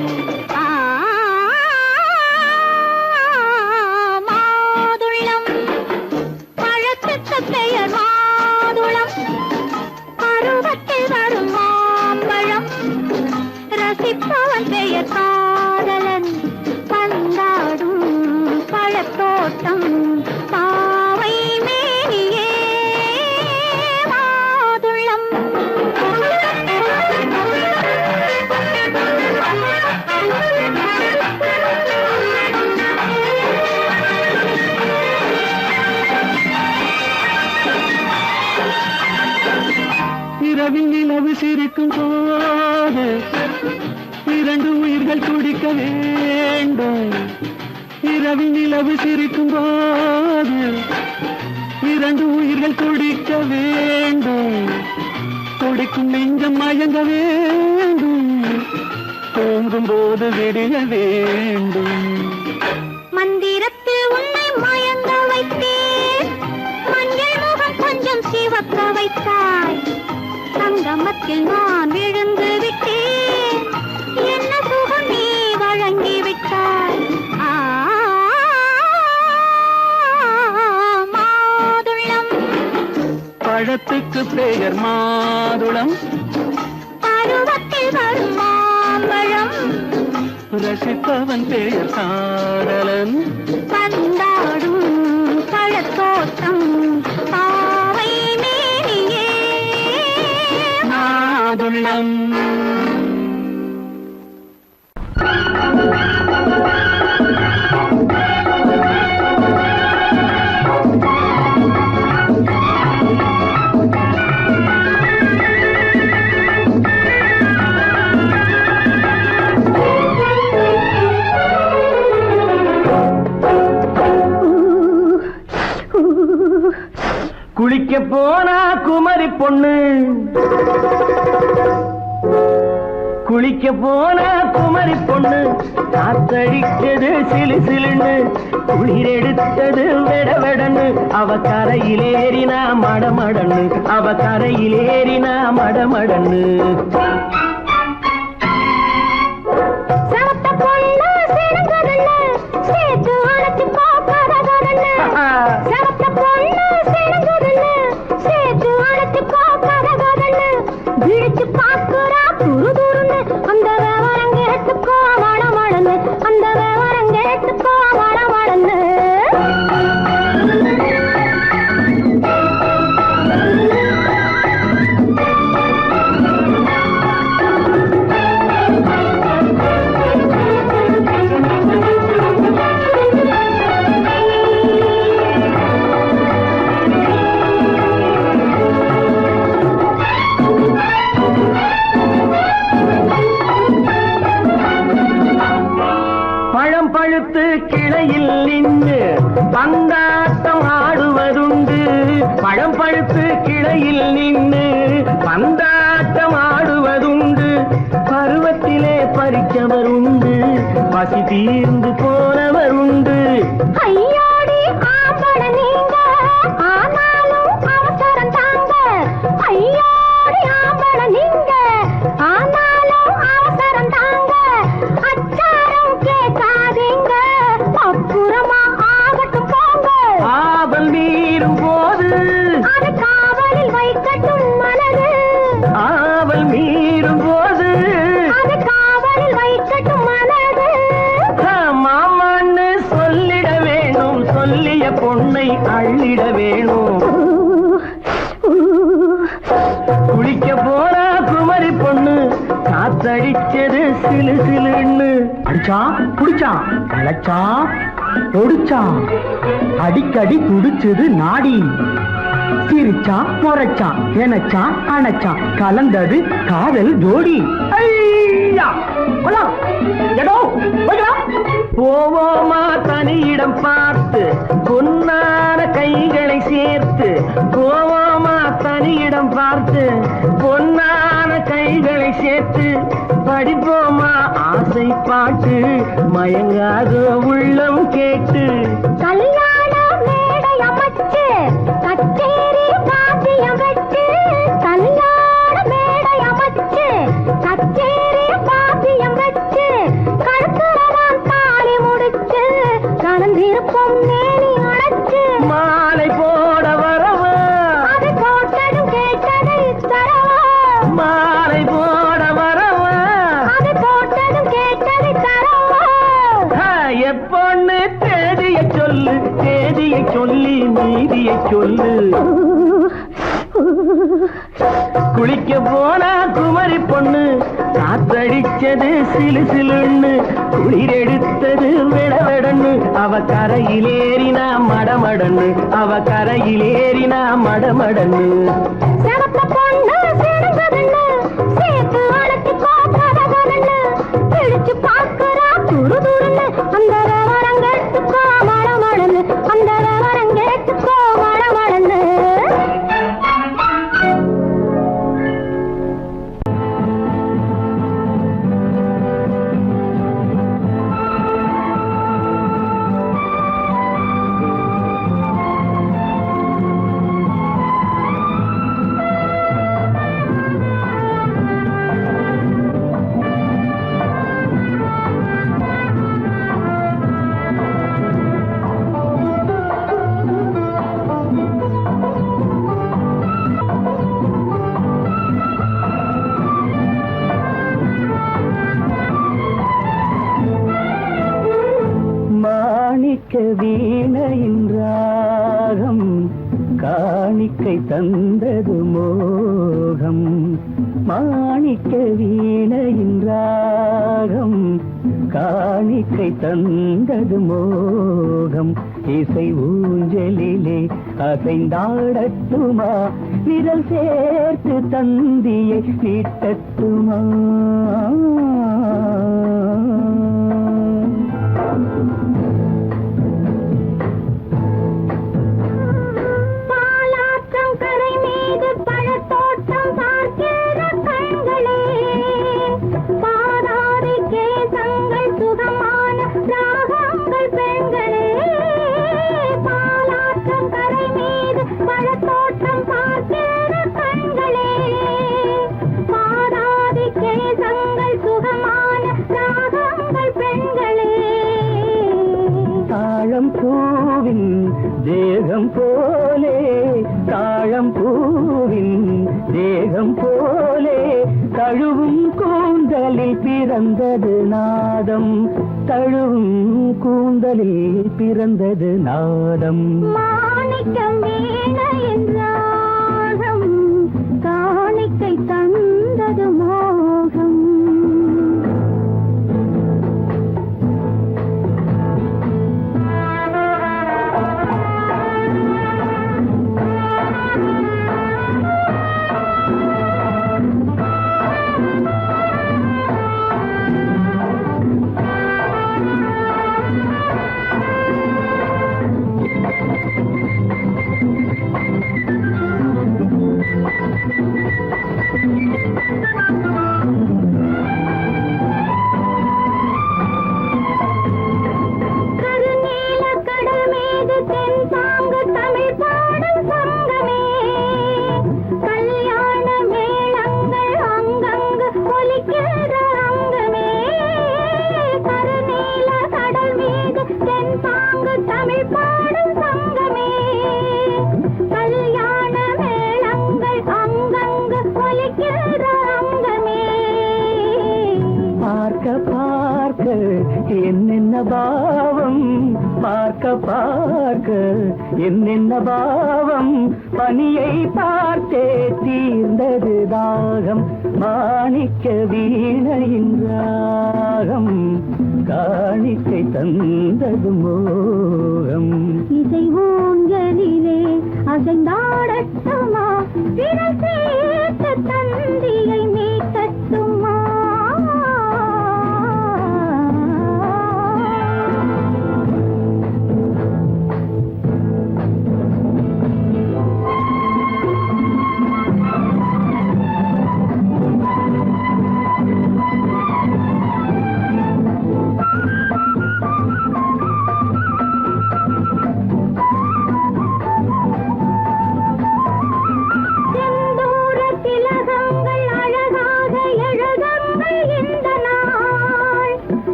மாதுளம் பழத்துக்கு பெயர் மாதுளம், பருவத்தில் வரும் மாம்பழம், ரசிப்பவன் பெயர் காதலன், பந்தாடும் பழத்தோட்டம் பாவை மேனியே. மாதுளம் வேண்டும். இரவில் நிலவு சிரிக்கும் போது இரண்டு உயிர்கள் துடிக்க வேண்டும். துடிக்கும் நெஞ்சம் மயங்க வேண்டும். தூங்கும் போது விடிய வேண்டும். மந்திரத்தில் உன்னை மயங்க வைத்தேன். மஞ்சள் முகம் கொஞ்சம் சிவக்க வைத்தாய். சங்கமத்தில் நான் விழுந்து விட்டேன். என்ன சுகம் நீ வழங்கி விட்டாய். மாதுளம் பழத்துக்கு பெயர் மாதுளம். பருவத்தில் வரும் மாம்பழம். ரசிப்பவன் பெயர் காதலன். பந்தாடும் பழத்தோட்டம் பாவை மேனியே மாதுளம். குளிக்க போனா குமரி பொண்ணு. குளிக்க போனா குமரி பொண்ணு. காத்தடிச்சது சிலு சிலுன்னு. குளிர் எடுத்தது வெட வெடன்னு. அவ கரையிலேறினா மடமடன்னு. அவ கரையிலேறினா மடமடன்னு. பழுத்து கிளையில் நின்று பந்தாட்டம் ஆடுவதுண்டு. பழம் பழுத்து கிளையில் நின்று பந்தாட்டம் ஆடுவதுண்டு. பருவத்திலே பறிச்சவர் உண்டு. பசி தீர்ந்து போனவர் உண்டு. ஐயோடி ஆம்பள நீங்க ஆனாலும் அவசரம் தாங்க. ஐயோடி ஆம்பள நீங்க ஆனாலும் அவசரம் தாங்க. அச்சாரம் கேட்காதீங்க. அப்புறமா ஆகட்டும் போங்க. ஆவல் மீறும் போது அது காவலில் வைக்கட்டும் மனது. ஆவல் மீறும் போது அது காவலில் வைக்கட்டும் மனது. மாமான்னு சொல்லிட வேணும். சொல்லிய பொண்ணை அள்ளிட வேணும். குளிக்க போனா குமரி பொண்ணு. காத்தடிச்சது சிலு சிலுன்னு. அடிச்சா குடிச்சா அழைச்சா ஒடிச்சா. அடிக்கடி துடிச்சது நாடி. சிரிச்சா முறைச்சா எனச்சா அணைச்சா. கலந்தது காதல் ஜோடி. போவோமா தனியிடம் பார்த்து பொன்னான கைகளை சேர்த்து. போவோமா தனியிடம் பார்த்து பொன்னான கைகளை சேர்த்து. படிப்போமா ஆசை பாட்டு மயங்காத உள்ளம் கேட்டு. கல்யாண மேடை அமைச்சு கச்சேரி பாத்தியம் வச்சு. கல்யாண மேடை அமைச்சு கச்சேரி பாத்தியம் வச்சு. கழுத்துறதான் தாலி முடிச்சு கலந்திருப்போம் நேனி அழைச்சு. மாலை போட வரவா. அது போட்டதும் கேட்டதை தரவா. மாலை போட வரவா. அது போட்டதும் கேட்டதை தரவா. எப்பொண்ணு தேதியை சொல்லு. தேதியை சொல்லி நீதியை சொல்லு. குளிக்க போனா குமரி பொண்ணு. காத்தடிச்சது சிலு சிலுன்னு. குளிர் எடுத்தது விடவெடன்னு. அவ கரையிலேறினா மடமடன்னு. அவ கரையிலேறினா மடமடன்னு. சிவத்த பொண்ணு சிறந்ததுன்னு சேர்த்து அழைச்சு கோப்பதன்னு. பிடிச்சு பார்க்கிறா மாணிக்க வீணையின் ராகம் காணிக்கை தந்தது மோகம் மாணிக்க வீணையின் ராகம் காணிக்கை தந்தது மோகம் இசை ஊஞ்சலிலே அசைந்தாடட்டுமா விரல் சேர்த்து தந்தியை நீட்டட்டுமா பூவின் தேகம் போலே தாழம் பூவின் தேகம் போலே தழுவும் கூந்தலில் பிறந்தது நாதம் தழுவும் கூந்தலில் பிறந்தது நாதம் மாணிக்கம் வீணையின் ராகம் காணிக்கை தந்தது மோகம் என்னென்ன பாவம் பார்க்க பார்க்க என்னென்ன பாவம் பனியை பார்த்தே தீர்ந்தது தாகம் மாணிக்க வீணையின் ராகம் காணிக்கை தந்தது மோகம் இசை ஊஞ்சலிலே அசைந்தாடட்டுமா விரல் சேர்த்து தந்தியை மீட்டட்டுமா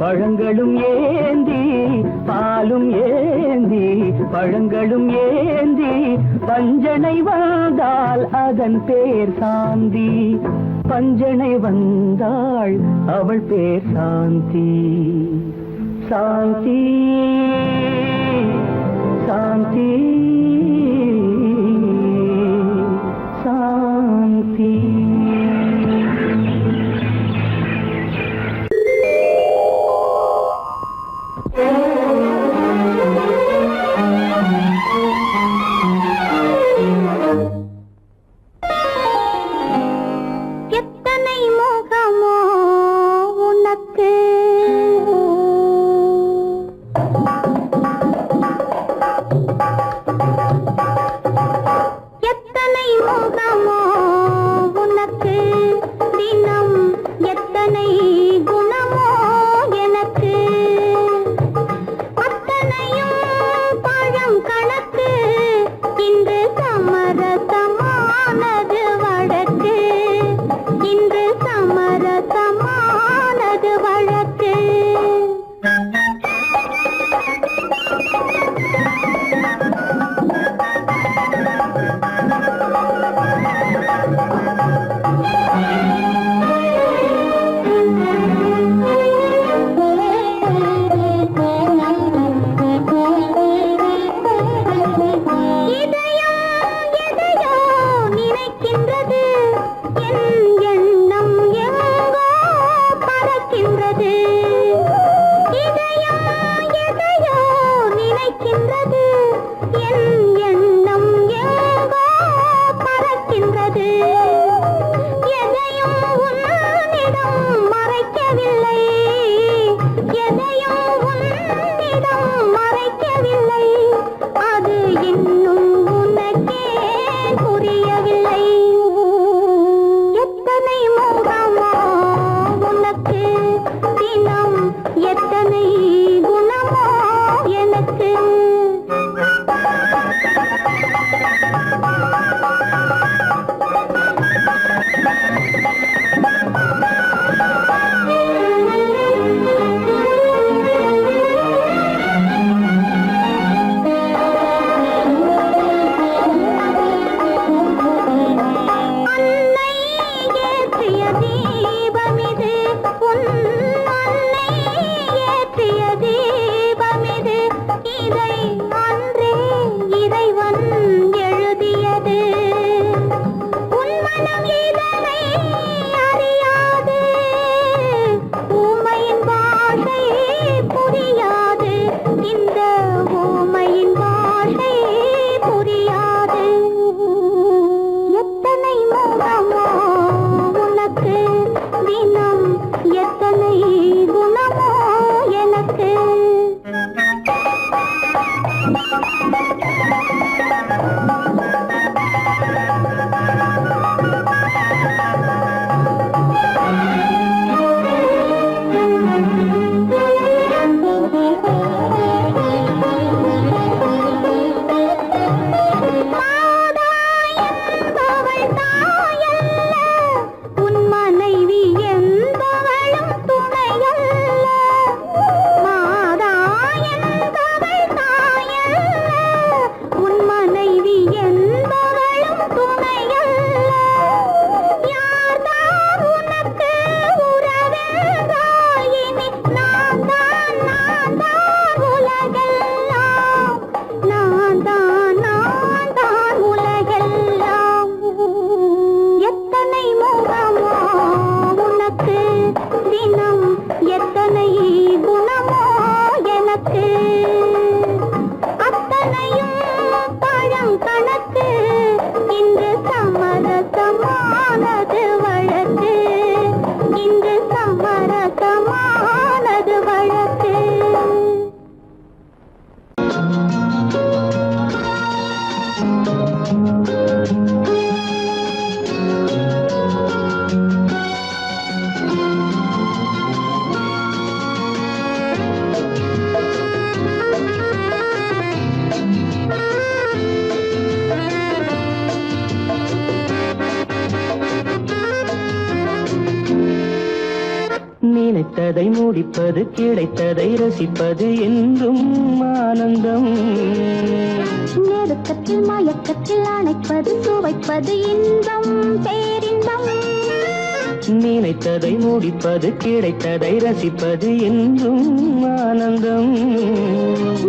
பழங்களும் ஏந்தி பாலும் ஏந்தி பழங்களும் ஏந்தி பஞ்சனை வந்தால் அதன் பேர் சாந்தி பஞ்சனை வந்தாள் அவள் பேர் சாந்தி சாந்தி சாந்தி சாந்தி நினைத்ததை முடிப்பது, கிடைத்ததை ரசிப்பது என்றும் ஆனந்தம். நெருக்கத்தில் மயக்கத்தில் அணைப்பது, சுவைப்பது இன்பம், பேரின்பம். நினைத்ததை முடிப்பது, கிடைத்ததை ரசிப்பது என்றும் ஆனந்தம்.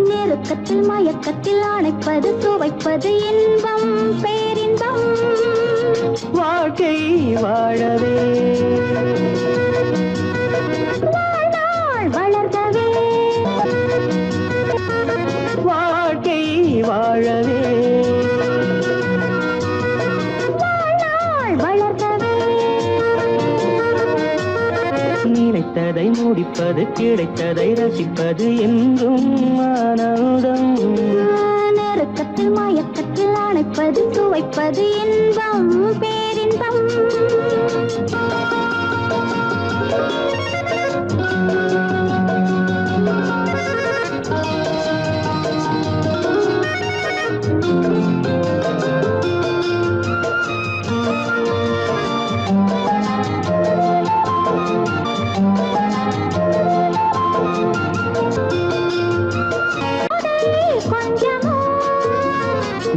நெருக்கத்தில் மயக்கத்தில் அணைப்பது, சுவைப்பது இன்பம், பேரின்பம். வாழ்க்கை வாழவே வளர்கவே, வாழ்க்கை வாழவே வளர்கவே. நினைத்ததை முடிப்பது, கிடைத்ததை ரசிப்பது என்றும் ஆனந்தம். நெருக்கத்தில் மயக்கத்தில் அணைப்பது, சுவைப்பது இன்பம், பேரின்பம்.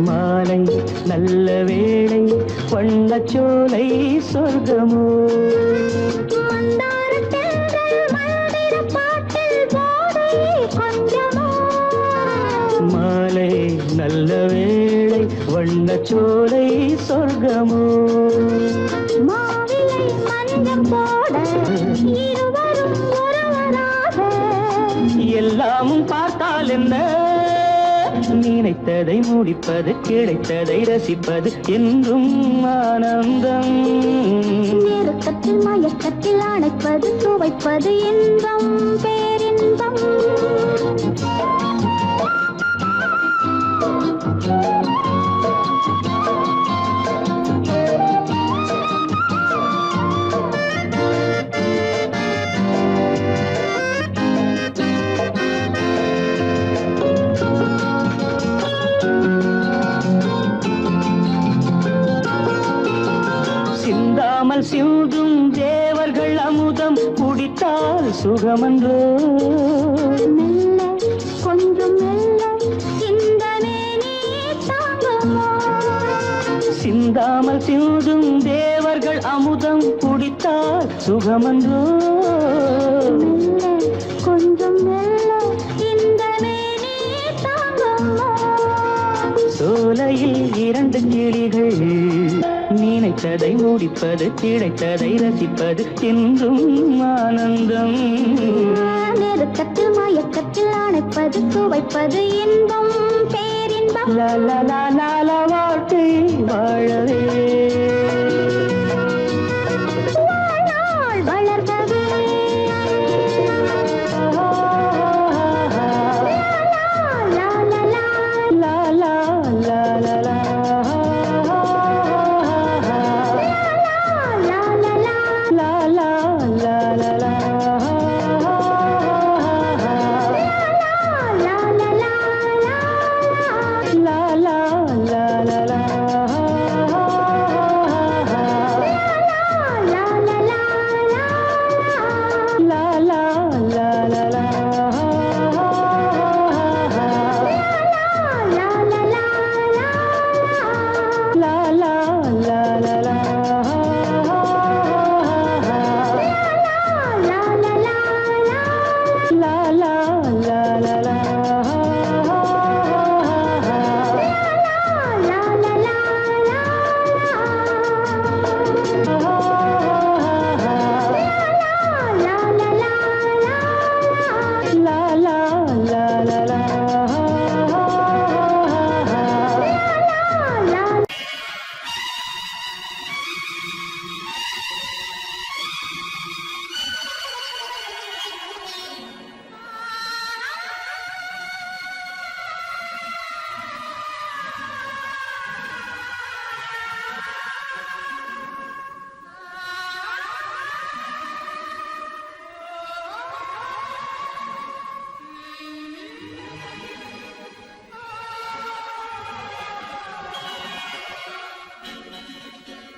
மாலை நல்ல வேளை, வண்ணச்சோலை சொர்க்கமோ. மாலை நல்ல வேளை, வண்ணச்சோலை சொர்க்கமோ. மாவிலை மஞ்சம் போட இருவரும் ஒருவராக, எல்லாமும் பார்த்தால் என்ன, நினைத்ததை முடிப்பது, கிடைத்ததை ரசிப்பது என்றும் ஆனந்தம். நெருக்கத்தில் மயக்கத்தில் அணைப்பது, சுவைப்பது இன்பம், பேரின்பம். சிந்தும் தேவர்கள் அமுதம் குடித்தால் சுகமன்றோ மெல்ல கொஞ்சம் மெல்ல சிந்தனே நீ தாங்குமோ சிந்தாமல் சிந்தும் தேவர்கள் அமுதம் குடித்தால் சுகமன்றோ மெல்ல கொஞ்சம் மெல்ல சிந்தனே நீ தாங்குமோ சோலையில் இரண்டு கிளிகள் நினைத்ததை முடிப்பது கிடைத்ததை ரசிப்பது என்றும் ஆனந்தம் நெருக்கத்தில் மயக்கத்தில் அணைப்பது சுவைப்பது இன்பம் பேரின்பம் லால வாழ்க்கை வாழவே வாழ்நாள் வளர்கவே லா லா லா லா லா லா லா லா லா லா லா லா லா லா லா லா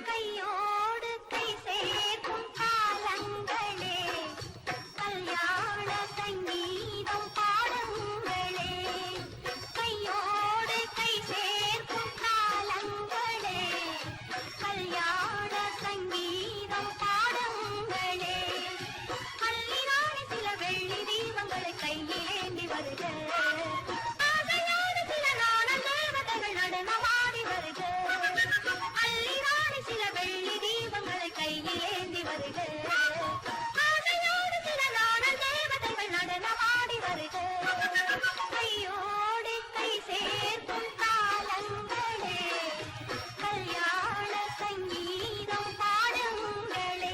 கையோடு கை சேர்க்கும் காலங்களே கல்யாண சங்கீதம் பாடுங்களே கையோடு கை சேர்க்கும் காலங்களே கல்யாண சங்கீதம் பாடுங்களே கல்லினாடி சில வெள்ளி தீபங்களை கையிலேந்தி வருக ஆசையோடு சில நாணல் தேவதைகள் நடனமாடி வருக அள்ளினாடி சில வெள்ளி தீபங்களை கையில் ஏந்தி வருக ஆசையோடு சில நாணல் தேவதைகள் நடனமாடி வருக கையோடு கை சேர்க்கும் காலங்களே கல்யாண சங்கீதம் பாடுங்களே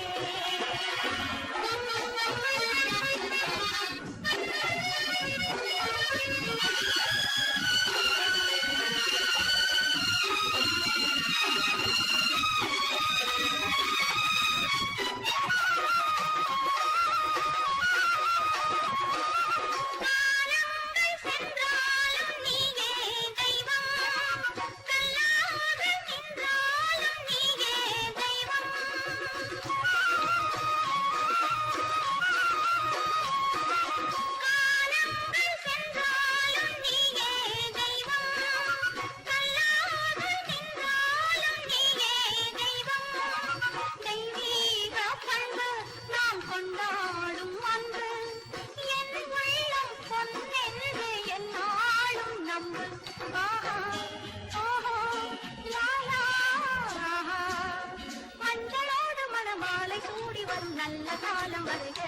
நல்ல காலம் வருக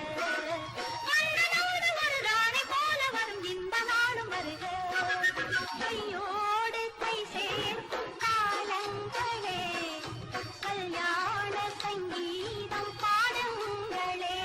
மன்னனோடு ஒரு ராணி போல வரும் இந்த நாளும் வருக கையோடு கை சேர்க்கும் காலங்களே கல்யாண சங்கீதம் பாடுங்களே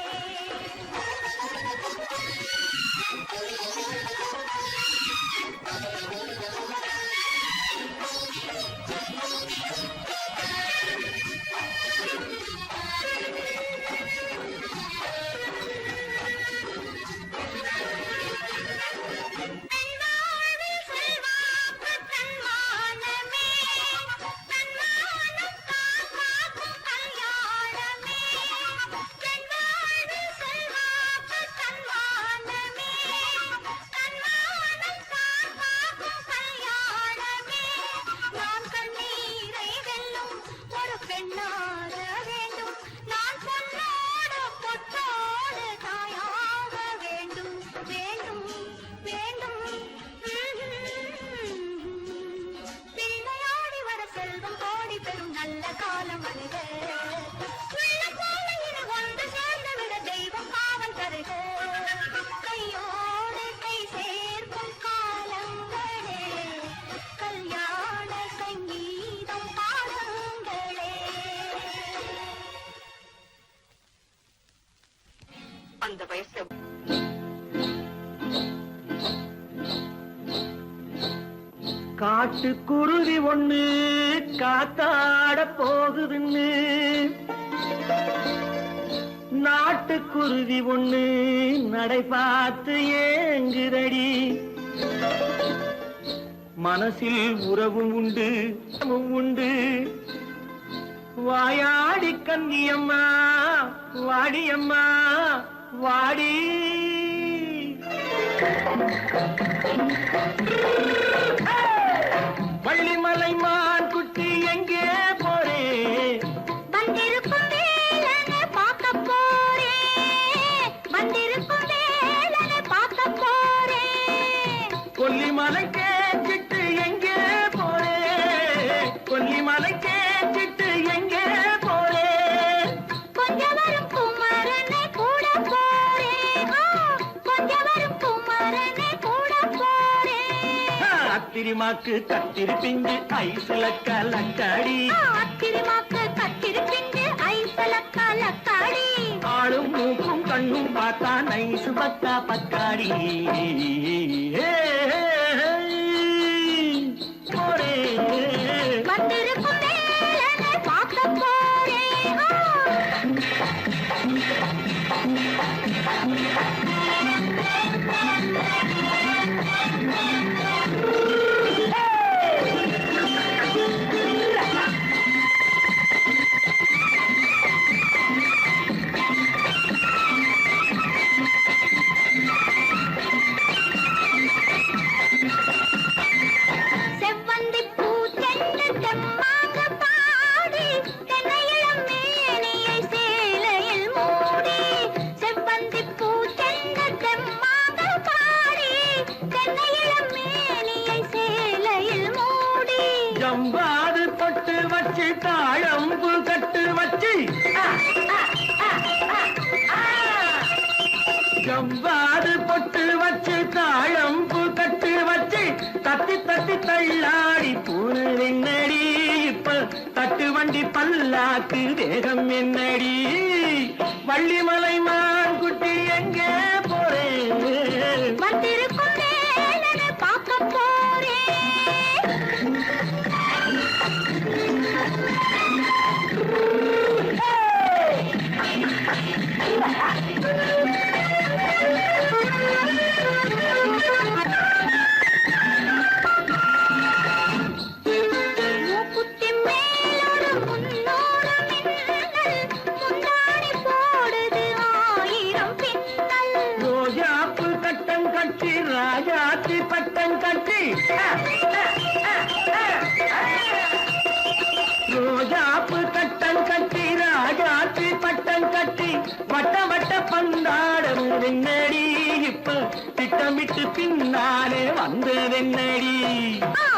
அந்த வயசு காட்டுக்குருவி ஒண்ணு காத்தாட போகுதுன்னு நாட்டுக்குருவி ஒண்ணு நடை பார்த்து ஏங்குதடி மனசில் உறவும் உண்டு உண்டு வாயாடி கன்னியம்மா வாடியம்மா வாடி வள்ளிமலை மான் குட்டி எங்கே போறே வந்திருக்கும் வேலனை பார்க்க போறேன் வந்திருக்கும் வேலனை பார்க்க போறேன் கொல்லிமலை கேட்டுட்டு எங்கே போறே கொல்லிமலை கேட்டுட்டு எங்கே போறே கொஞ்சம் வரும் குமரனை கூட போறேன் கொஞ்சம் வரும் குமரனை கூட போறேன் அத்திரிமாக்கு கத்திரி பிஞ்சு ஐசுல கலக்காடி அத்திரிமாக்கு கத்திரி பிஞ்சு ஐசல கலக்காடி ஆளும் மூக்கும் கண்ணும் பார்த்தா நைசு பக்கா பக்காடி போரே வந்திருக்கும் வேலனை பார்க்க போறேன் செவ்வந்தி பூச்செண்டு தெம்மாக பாடி தென்னையிளம் மேனியை சேலையில் மூடி செவ்வந்தி பூச்செண்டு தெம்மாக பாடி தென்னையிளம் மேனியை சேலையில் மூடி ஜம்பாது பொட்டு வச்சு தாழம்பு கட்டு வச்சு ஜம்பாது பொட்டு வச்சு தாழம்பு கட்டு வச்சு தட்டி தட்டி தள்ளாடி பூரு என்னடி இப்ப தட்டு வண்டி பல்லாக்கு வேகம் என்னடி வள்ளிமலை மான் குட்டி எங்கே போறேன் வந்திருக்கும் வேலனை பார்க்க போறேன் மூக்குத்தி மேலோடு முன்னோடு மின்னல் முந்தாடி போடுது ஆயிரம் பின்னல் ரோஜாப்பு கட்டம் கட்டி ராஜாத்தி பட்டம் கட்டி ரோஜாப்பு கட்டம் கட்டி ராஜாத்தி பட்டம் கட்டி வட்ட வட்ட பந்தாடம் வெண்ணடி இப்ப திட்டமிட்டு பின்னாலே வந்ததென்னடி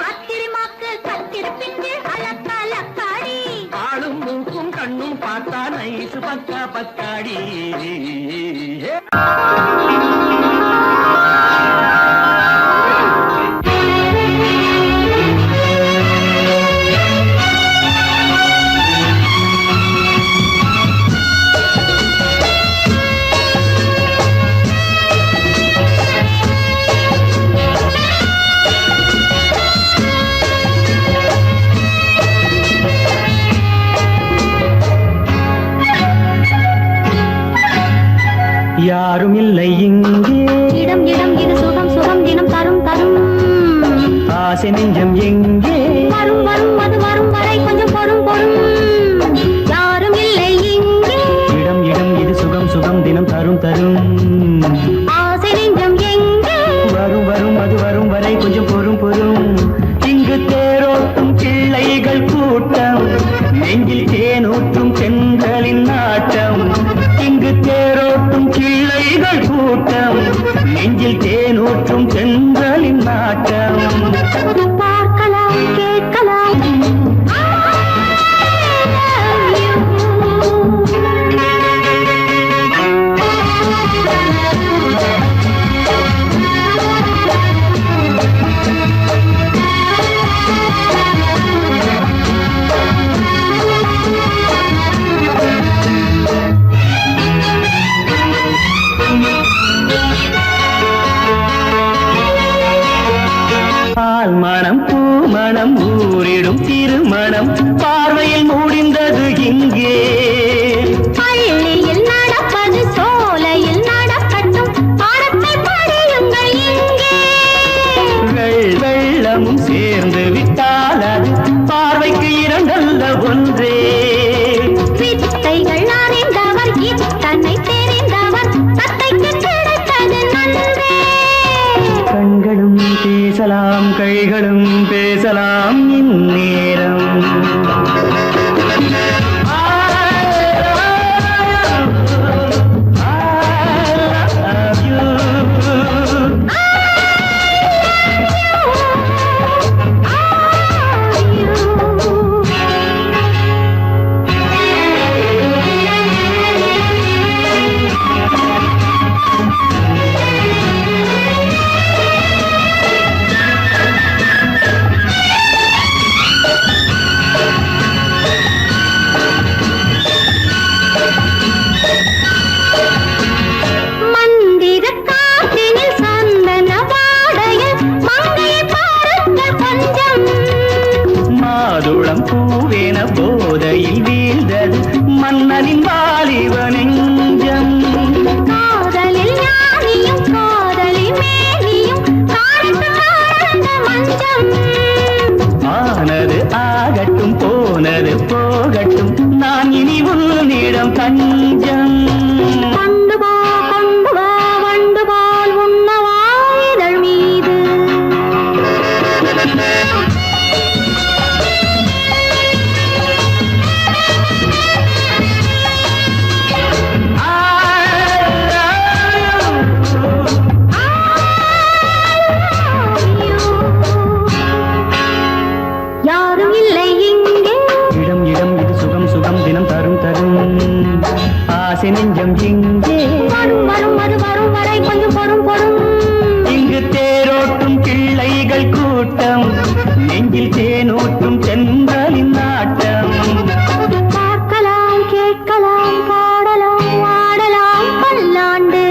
அத்திரிமாக்கு கத்திரி பிஞ்சு அலக்கலக்காடி ஆளும் மூக்கும் கண்ணும் பார்த்தா நைசு பக்கா பக்காடி யாரும் இல்லை இங்கே இடம் இடம் இது சுகம் சுகம் தினம் தரும் தரும் ஆசை நெஞ்சம் எங்கே வரும் வரும் அது வரும் வரை கொஞ்சம் பொறும் பொறும் யாரும் இல்லை இங்கே இடம் இடம் இது சுகம் சுகம் தினம் தரும் தரும் ஆசை நெஞ்சம் எங்கே வரும் வரும் அது வரும் வரை கொஞ்சம் பொறும் பொறும் இங்கு தேரோட்டும் பிள்ளைகள் கூட்டம் நெஞ்சில் தேனூற்றும் பெண்களின் நாட்டம் இங்கு தேரோட்டும் கிள்ளைகள் கூட்டம் நெஞ்சில் தேனூற்றும் பெண்களின் நாட்டம் பார்க்கலாம் கேட்கலாம் பார்வையில் முடிந்தது இங்கே. பள்ளியில் நடப்பது சோலையில் நடக்கட்டும், பாடத்தை படியுங்கள் இங்கே. வெள்ளமும் சேர்ந்து விட்டால் அது பார்வைக்கு இரண்டல்ல ஒன்றே. வித்தைகள் அறிந்தவர் இத்தனை தெரிந்தவர், தத்தைக்கு கிடைத்தது நன்றே. கண்களும் பேசலாம் கைகளும் பேசலாம் இந்நேரம். மாதுளம் பூவேன போதையில் வீழ்ந்தது மன்னனின் வாலிப நெஞ்சம். காதலில் ஞானியும் காதலி மேனியும் காணித்த மஞ்சம். ஆனது ஆகட்டும் போனது போகட்டும், நான் இனி உன்னிடம் தஞ்சம். கொண்டு வா வண்டு போல் உண்ணவா இதழ் மீது. யாரும் இல்லை இங்கே. இடம் இடம் இது சுகம் சுகம் தினம் தரும் தரும் ஆசை நெஞ்சம் இங்கே. வரும் வரும் அது வரும் வரை கொஞ்சம் பொறும் பொறும். இங்கு தேரோட்டும் பிள்ளைகள் கூட்டம், நெஞ்சில் தேனூட்டும் சென்றலின் நாட்டம். பார்க்கலாம் கேட்கலாம் பாடலாம் ஆடலாம் பல்லாண்டு.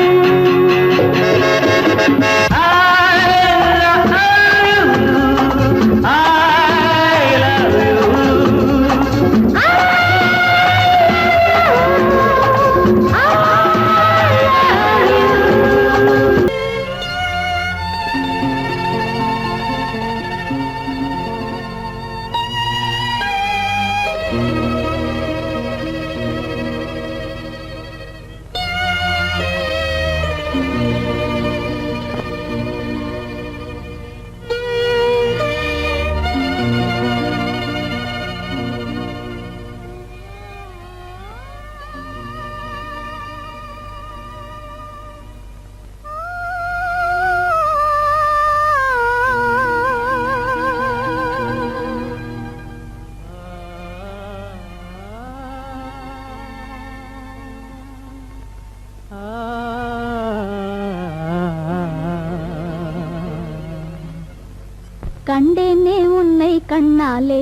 கண்டேனே உன்னை கண்ணாலே,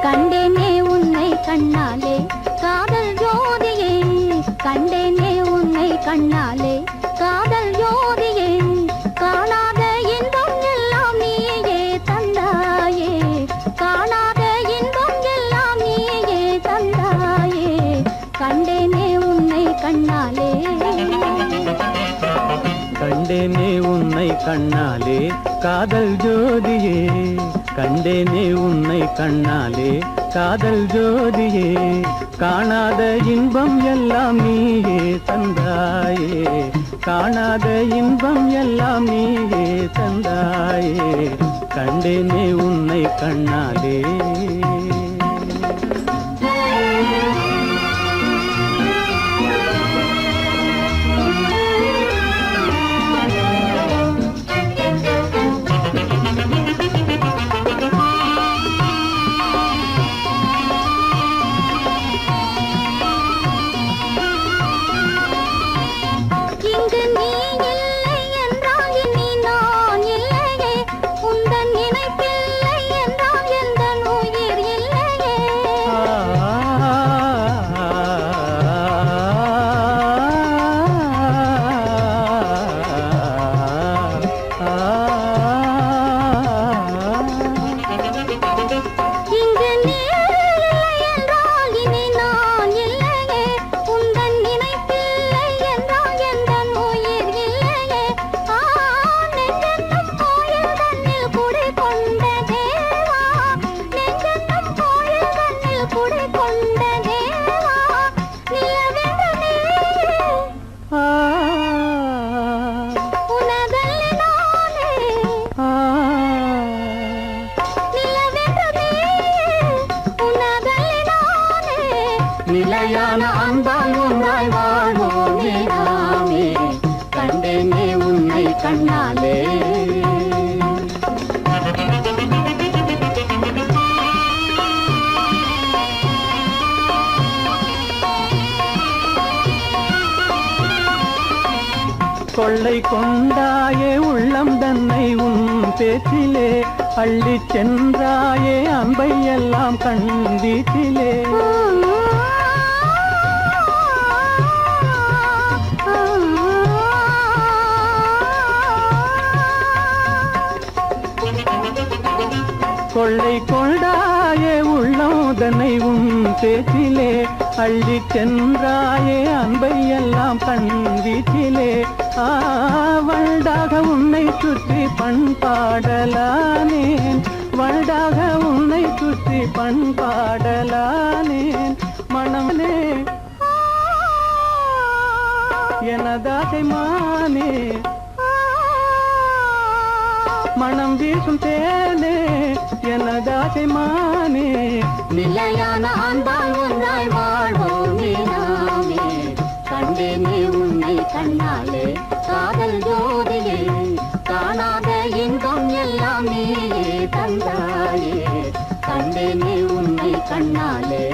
கண்டேனே உன்னை கண்ணாலே, காதல் ஜோதியே. கண்டேனே உன்னை கண்ணாலே, காதல் ஜோதியே. காணாத இன்பம் எல்லாம் நீயே தந்தாயே, காணாத இன்பம் எல்லாம் நீயே தந்தாயே. கண்டேனே உன்னை கண்ணாலே, கண்டேனே உன்னை கண்ணாலே காதல் ஜோதியே. கண்டேனே உன்னை கண்ணாலே காதல் ஜோதியே. காணாத இன்பம் எல்லாம் நீயே தந்தாயே, காணாத இன்பம் எல்லாம் நீயே தந்தாயே. கண்டேனே உன்னை கண்ணாலே. உந்தன் நினைப்பில்லை என்றால் எந்த உயிர் இல்லை. நிலையான அன்பால் ஒன்றாய் வாழ்வோமே நாமே கண்டேனே உன்னை கண்ணாலே கொள்ளை கொண்டாயே உள்ளம் தன்னை உன் பேச்சிலே அள்ளிச் சென்றாயே அன்பை எல்லாம் கண் வீட்டிலே கொள்ளை கொண்டாயே உள்ளம் தன்னை உன் பேச்சிலே அள்ளிச் சென்றாயே அன்பை எல்லாம் கண் வீட்டிலே வண்டாக உன்னை சுற்றி பண்பாடலானேன் வண்டாக உன்னை சுற்றி பண்பாடலானேன் மனமே எனதாசை மானே மனம் வீசும் தேனே எனதாசை மானே நிலையான அன்பால் ஒன்றாய் வாழ்வோமே நாமே கண்டேனே உன்னை கண்ணாலே காதல் ஜோதியே காணாத இன்பம் எல்லாம் நீயே தந்தாயே கண்டேனே உன்னை கண்ணாலே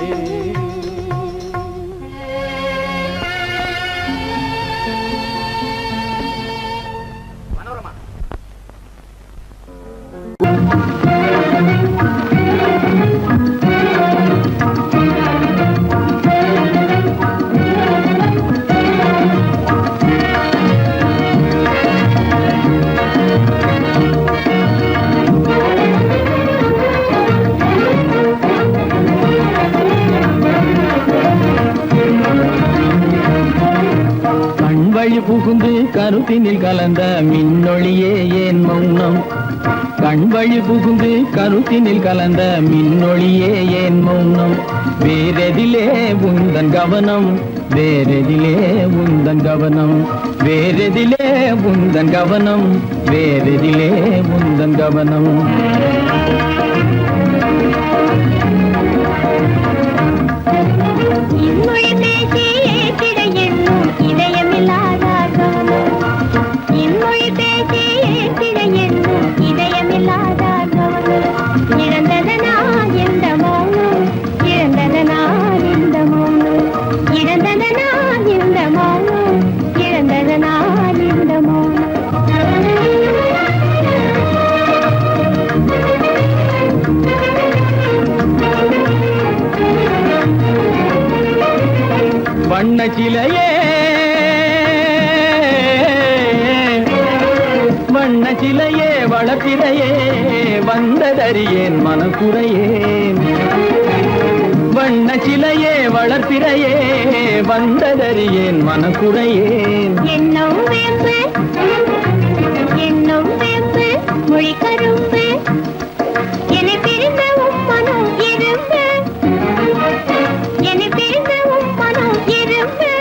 புகுந்து கருத்தினில் கலந்த மின்னொளியே ஏன் மௌனம் கண்வழி புகுந்து கருத்தினில் கலந்த மின்னொளியே ஏன் மௌனம் வேறெதிலே உந்தன் கவனம் வேறெதிலே உந்தன் கவனம் வேறெதிலே உந்தன் கவனம் வேறெதிலே உந்தன் கவனம் இன்மொழி பேசி ஏற்றிட எண்ணும் இதயமில்லாதார்கவனம் இன்மொழி பேசி ஏற்றிட எண்ணும் இதயமில்லாதார்கவனம் இழந்ததனா எந்த மௌனம் இழந்ததனா எந்த மௌனம் இழந்ததனா எந்த மௌனம் இழந்ததனா எந்த மௌனம் வண்ண சிலையே வண்ண சிலையே வளர்த்திரையே வந்ததறியேன் மனக்குறையேன் வண்ண சிலையே வளர்த்திரையே வந்ததறியேன் மனக்குறையேன் என்னும் வேம்பு மொழி கரும்பு என்னை பிரிந்த உம்மனும் இரும்பு என்னை பிரிந்த உம்மனும் இரும்பு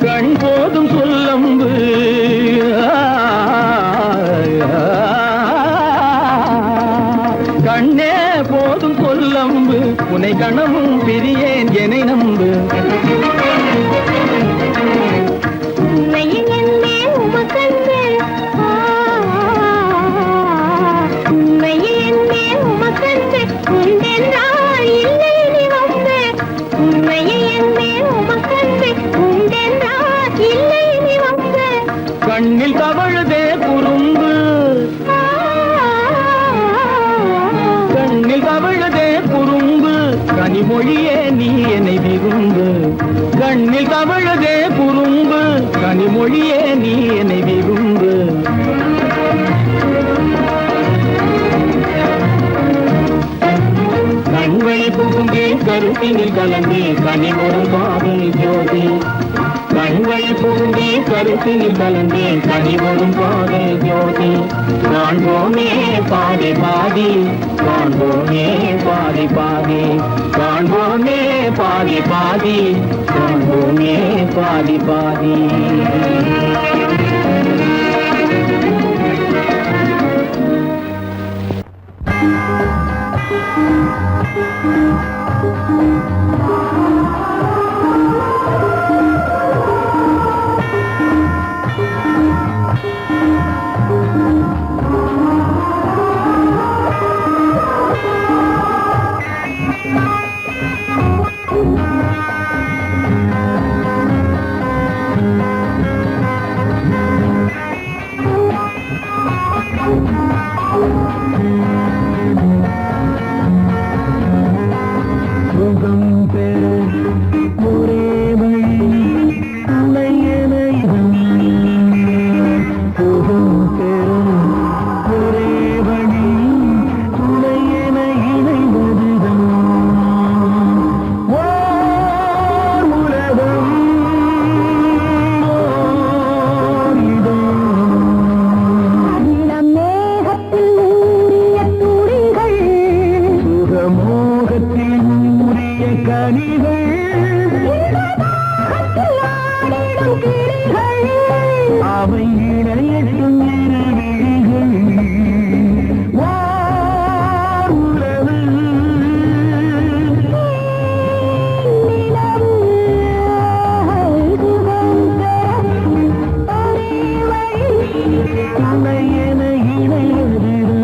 கண் போதும் சொல்லம்பு கண்ணே போதும் சொல்லம்பு உனை கணமும் பிரியேன் என்னை நம்பு உண்மையில் என்னே உமக்கன்று உண்மையில் என்னே உமக்கன்று உண்டென்றால் இல்லை நீ வம்பு உண்மையில் என்னே உமக்கன்று உண்டென்றால் இல்லை நீ வம்பு கண்ணில் தவழுதே குறும்பு கண்ணில் தவழுதே குறும்பு கனிமொழியே நீ என்னை விரும்பு கண்ணில் தவழுதே குறும்பு கனிமொழியே நீ என்னை விரும்பு கண்வழி புகுந்தே கருத்தினில் கலந்தே கனிமொரு காதல் ஜோதி கண்வழி புகுந்தே கருத்தினில் கலந்தே கனிமொரும் காதல் ஜோதி காண்போமே பாதி பாதி காண்போமே பாதி பாதி காண்போமே பாதி பாதி காண்போமே பாதி பாதி சுகம் பெற ஒரே வழி துணையென சுகம் பெற ஒரே வழி துணையென இணைவதுதான் ஓர் உலகம் ஓர் இடம். இளம் மேகத்தில் ஊறிய துளிகள் சுகமோகத்தில் ஊறிய கனிகள் ஆடிடும் கிளிகள் அவை இணையட்டும் இருவிழிகள் ஓர் உறவு நிலவு சுகம் பெற ஒரே வழி துணையென இணைவதுதான்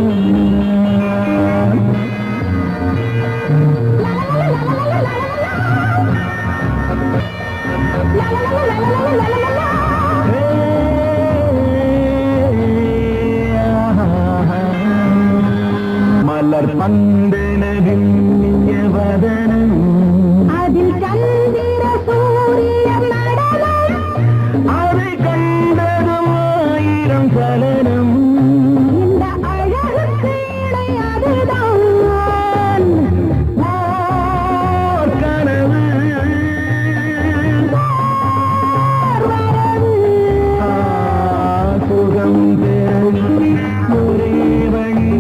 மலர் பந்தனவின் வதனம் அதில் சந்திர சூரிய நடனம் அதை கண்டதும் ஆயிரம் சலனம் இந்த அழகுக்கு இணை அதுதான் ஓர் கனவு சுகம் பெற ஒரே வழி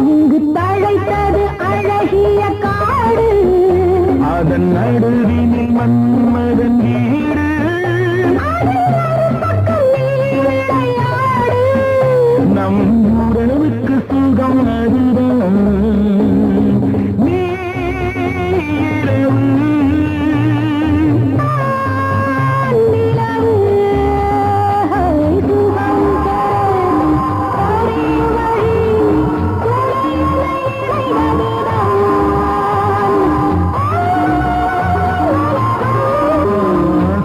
இங்கு தழைத்தது அழகிய காடு அதன் நடுவினில் மன்மதன் வீடு பக்கம் நீ விளையாடு நம் உறவுக்கு சுகம் அதுதான் நீரவு நிலவு சுகம் பெற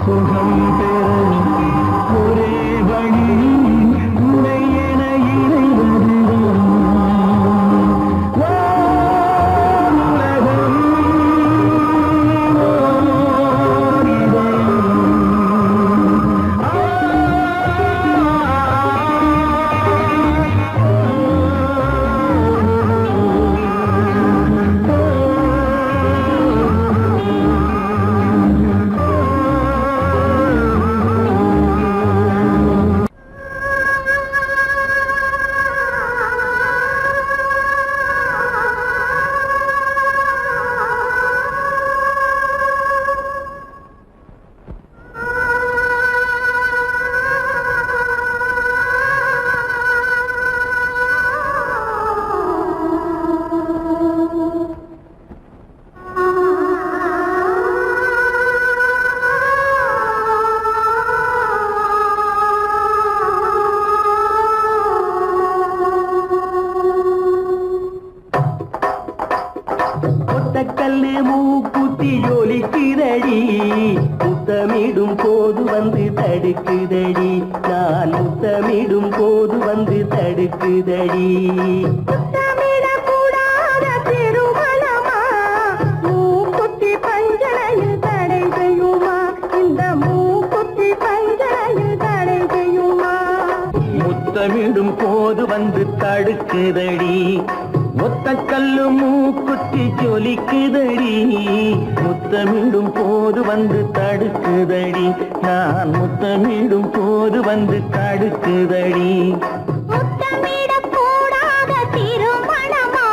சுகம் பெற ஒரே வழி துணையென இணைவதுதான் ஓர் உலகம் ஓர் இதயம். ஒத்தக்கல்லு மூக்குத்தி ஜொலிக்குதடி முத்தமிடும் போது வந்து தடுக்குதடி நான் முத்தமிடும் போது வந்து தடுக்குதடி முத்தமிடக்கூடாத திருமணமா மூக்குத்தி பஞ்சனையில் தடை செய்யுமா இந்த மூக்குத்தி பஞ்சனையில் தடை செய்யுமா முத்தமிடும் போது வந்து தடுக்குதடி ஒத்தக்கல்லு மூக்குத்தி ஜொலிக்குதடி முத்தமிடும் போது வந்து தடுக்குதடி நான் முத்தமிடும் போது வந்து தடுக்குதடி முத்தமிடக்கூடாத திருமணமா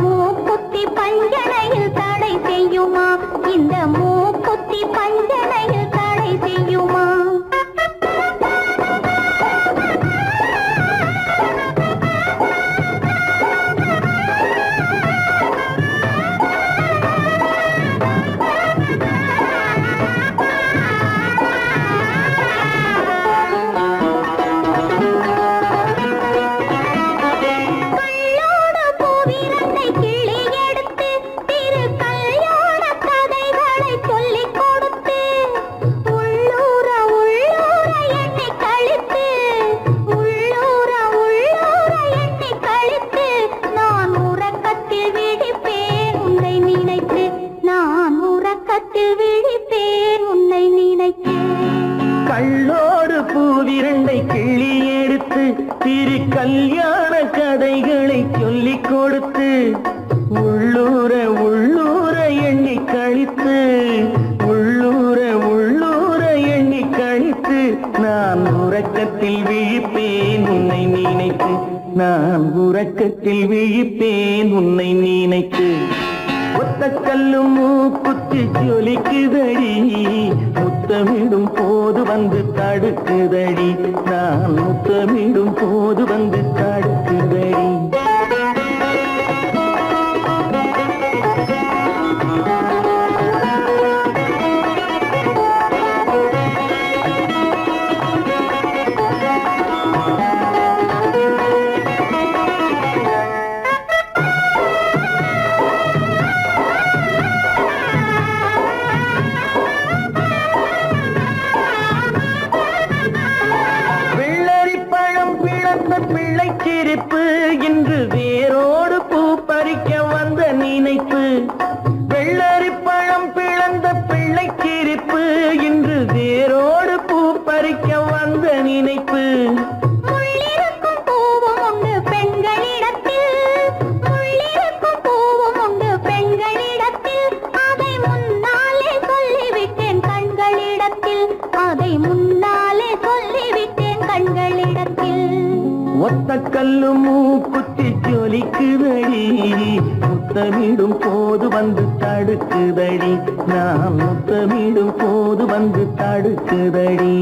மூக்குத்தி பஞ்சனையில் தடை செய்யுமா இந்த மூக்குத்தி பஞ்சனையில் தடை செய்யுமா இரண்டை கிள்ளி எடுத்து திரு கல்யாண கதைகளை சொல்லிக் கொடுத்து உள்ளூர உள்ளூர எண்ணி கழித்து உள்ளூர உள்ளூர எண்ணி கழித்து நான் உறக்கத்தில் விழிப்பேன் உன்னை நினைத்து நான் உறக்கத்தில் விழிப்பேன் உன்னை நினைத்து ஒத்த கல்லும் மூக்குத்தி ஜொலிக்குதடி முத்தமிடும் போது வந்து தடுக்குதடி நான் முத்தமிடும் போது வந்து தடுக்குதடி பிள்ளைச்சிரிப்பு இன்று வேரோடு பூ பறிக்க வந்த நினைப்பு வெள்ளரி பழம் பிளந்த பிள்ளைச்சிரிப்பு இன்று வேரோடு பூ பறிக்க வந்த நினைப்பு முள்ளிருக்கும் பூவும் உண்டு பெண்களிடத்தில் முள்ளிருக்கும் பூவும் உண்டு பெண்களிடத்தில் அதை முன்னாலே சொல்லிவிட்டேன் கண்களிடத்தில் அதை முன்னாலே சொல்லிவிட்டேன் கண்களிடத்தில் ஒத்த கல்லு மூக்குத்தி ஜொலிக்குதடி முத்தமிடும் போது வந்து தடுக்குதடி நான் முத்தமிடும் போது வந்து தடுக்குதடி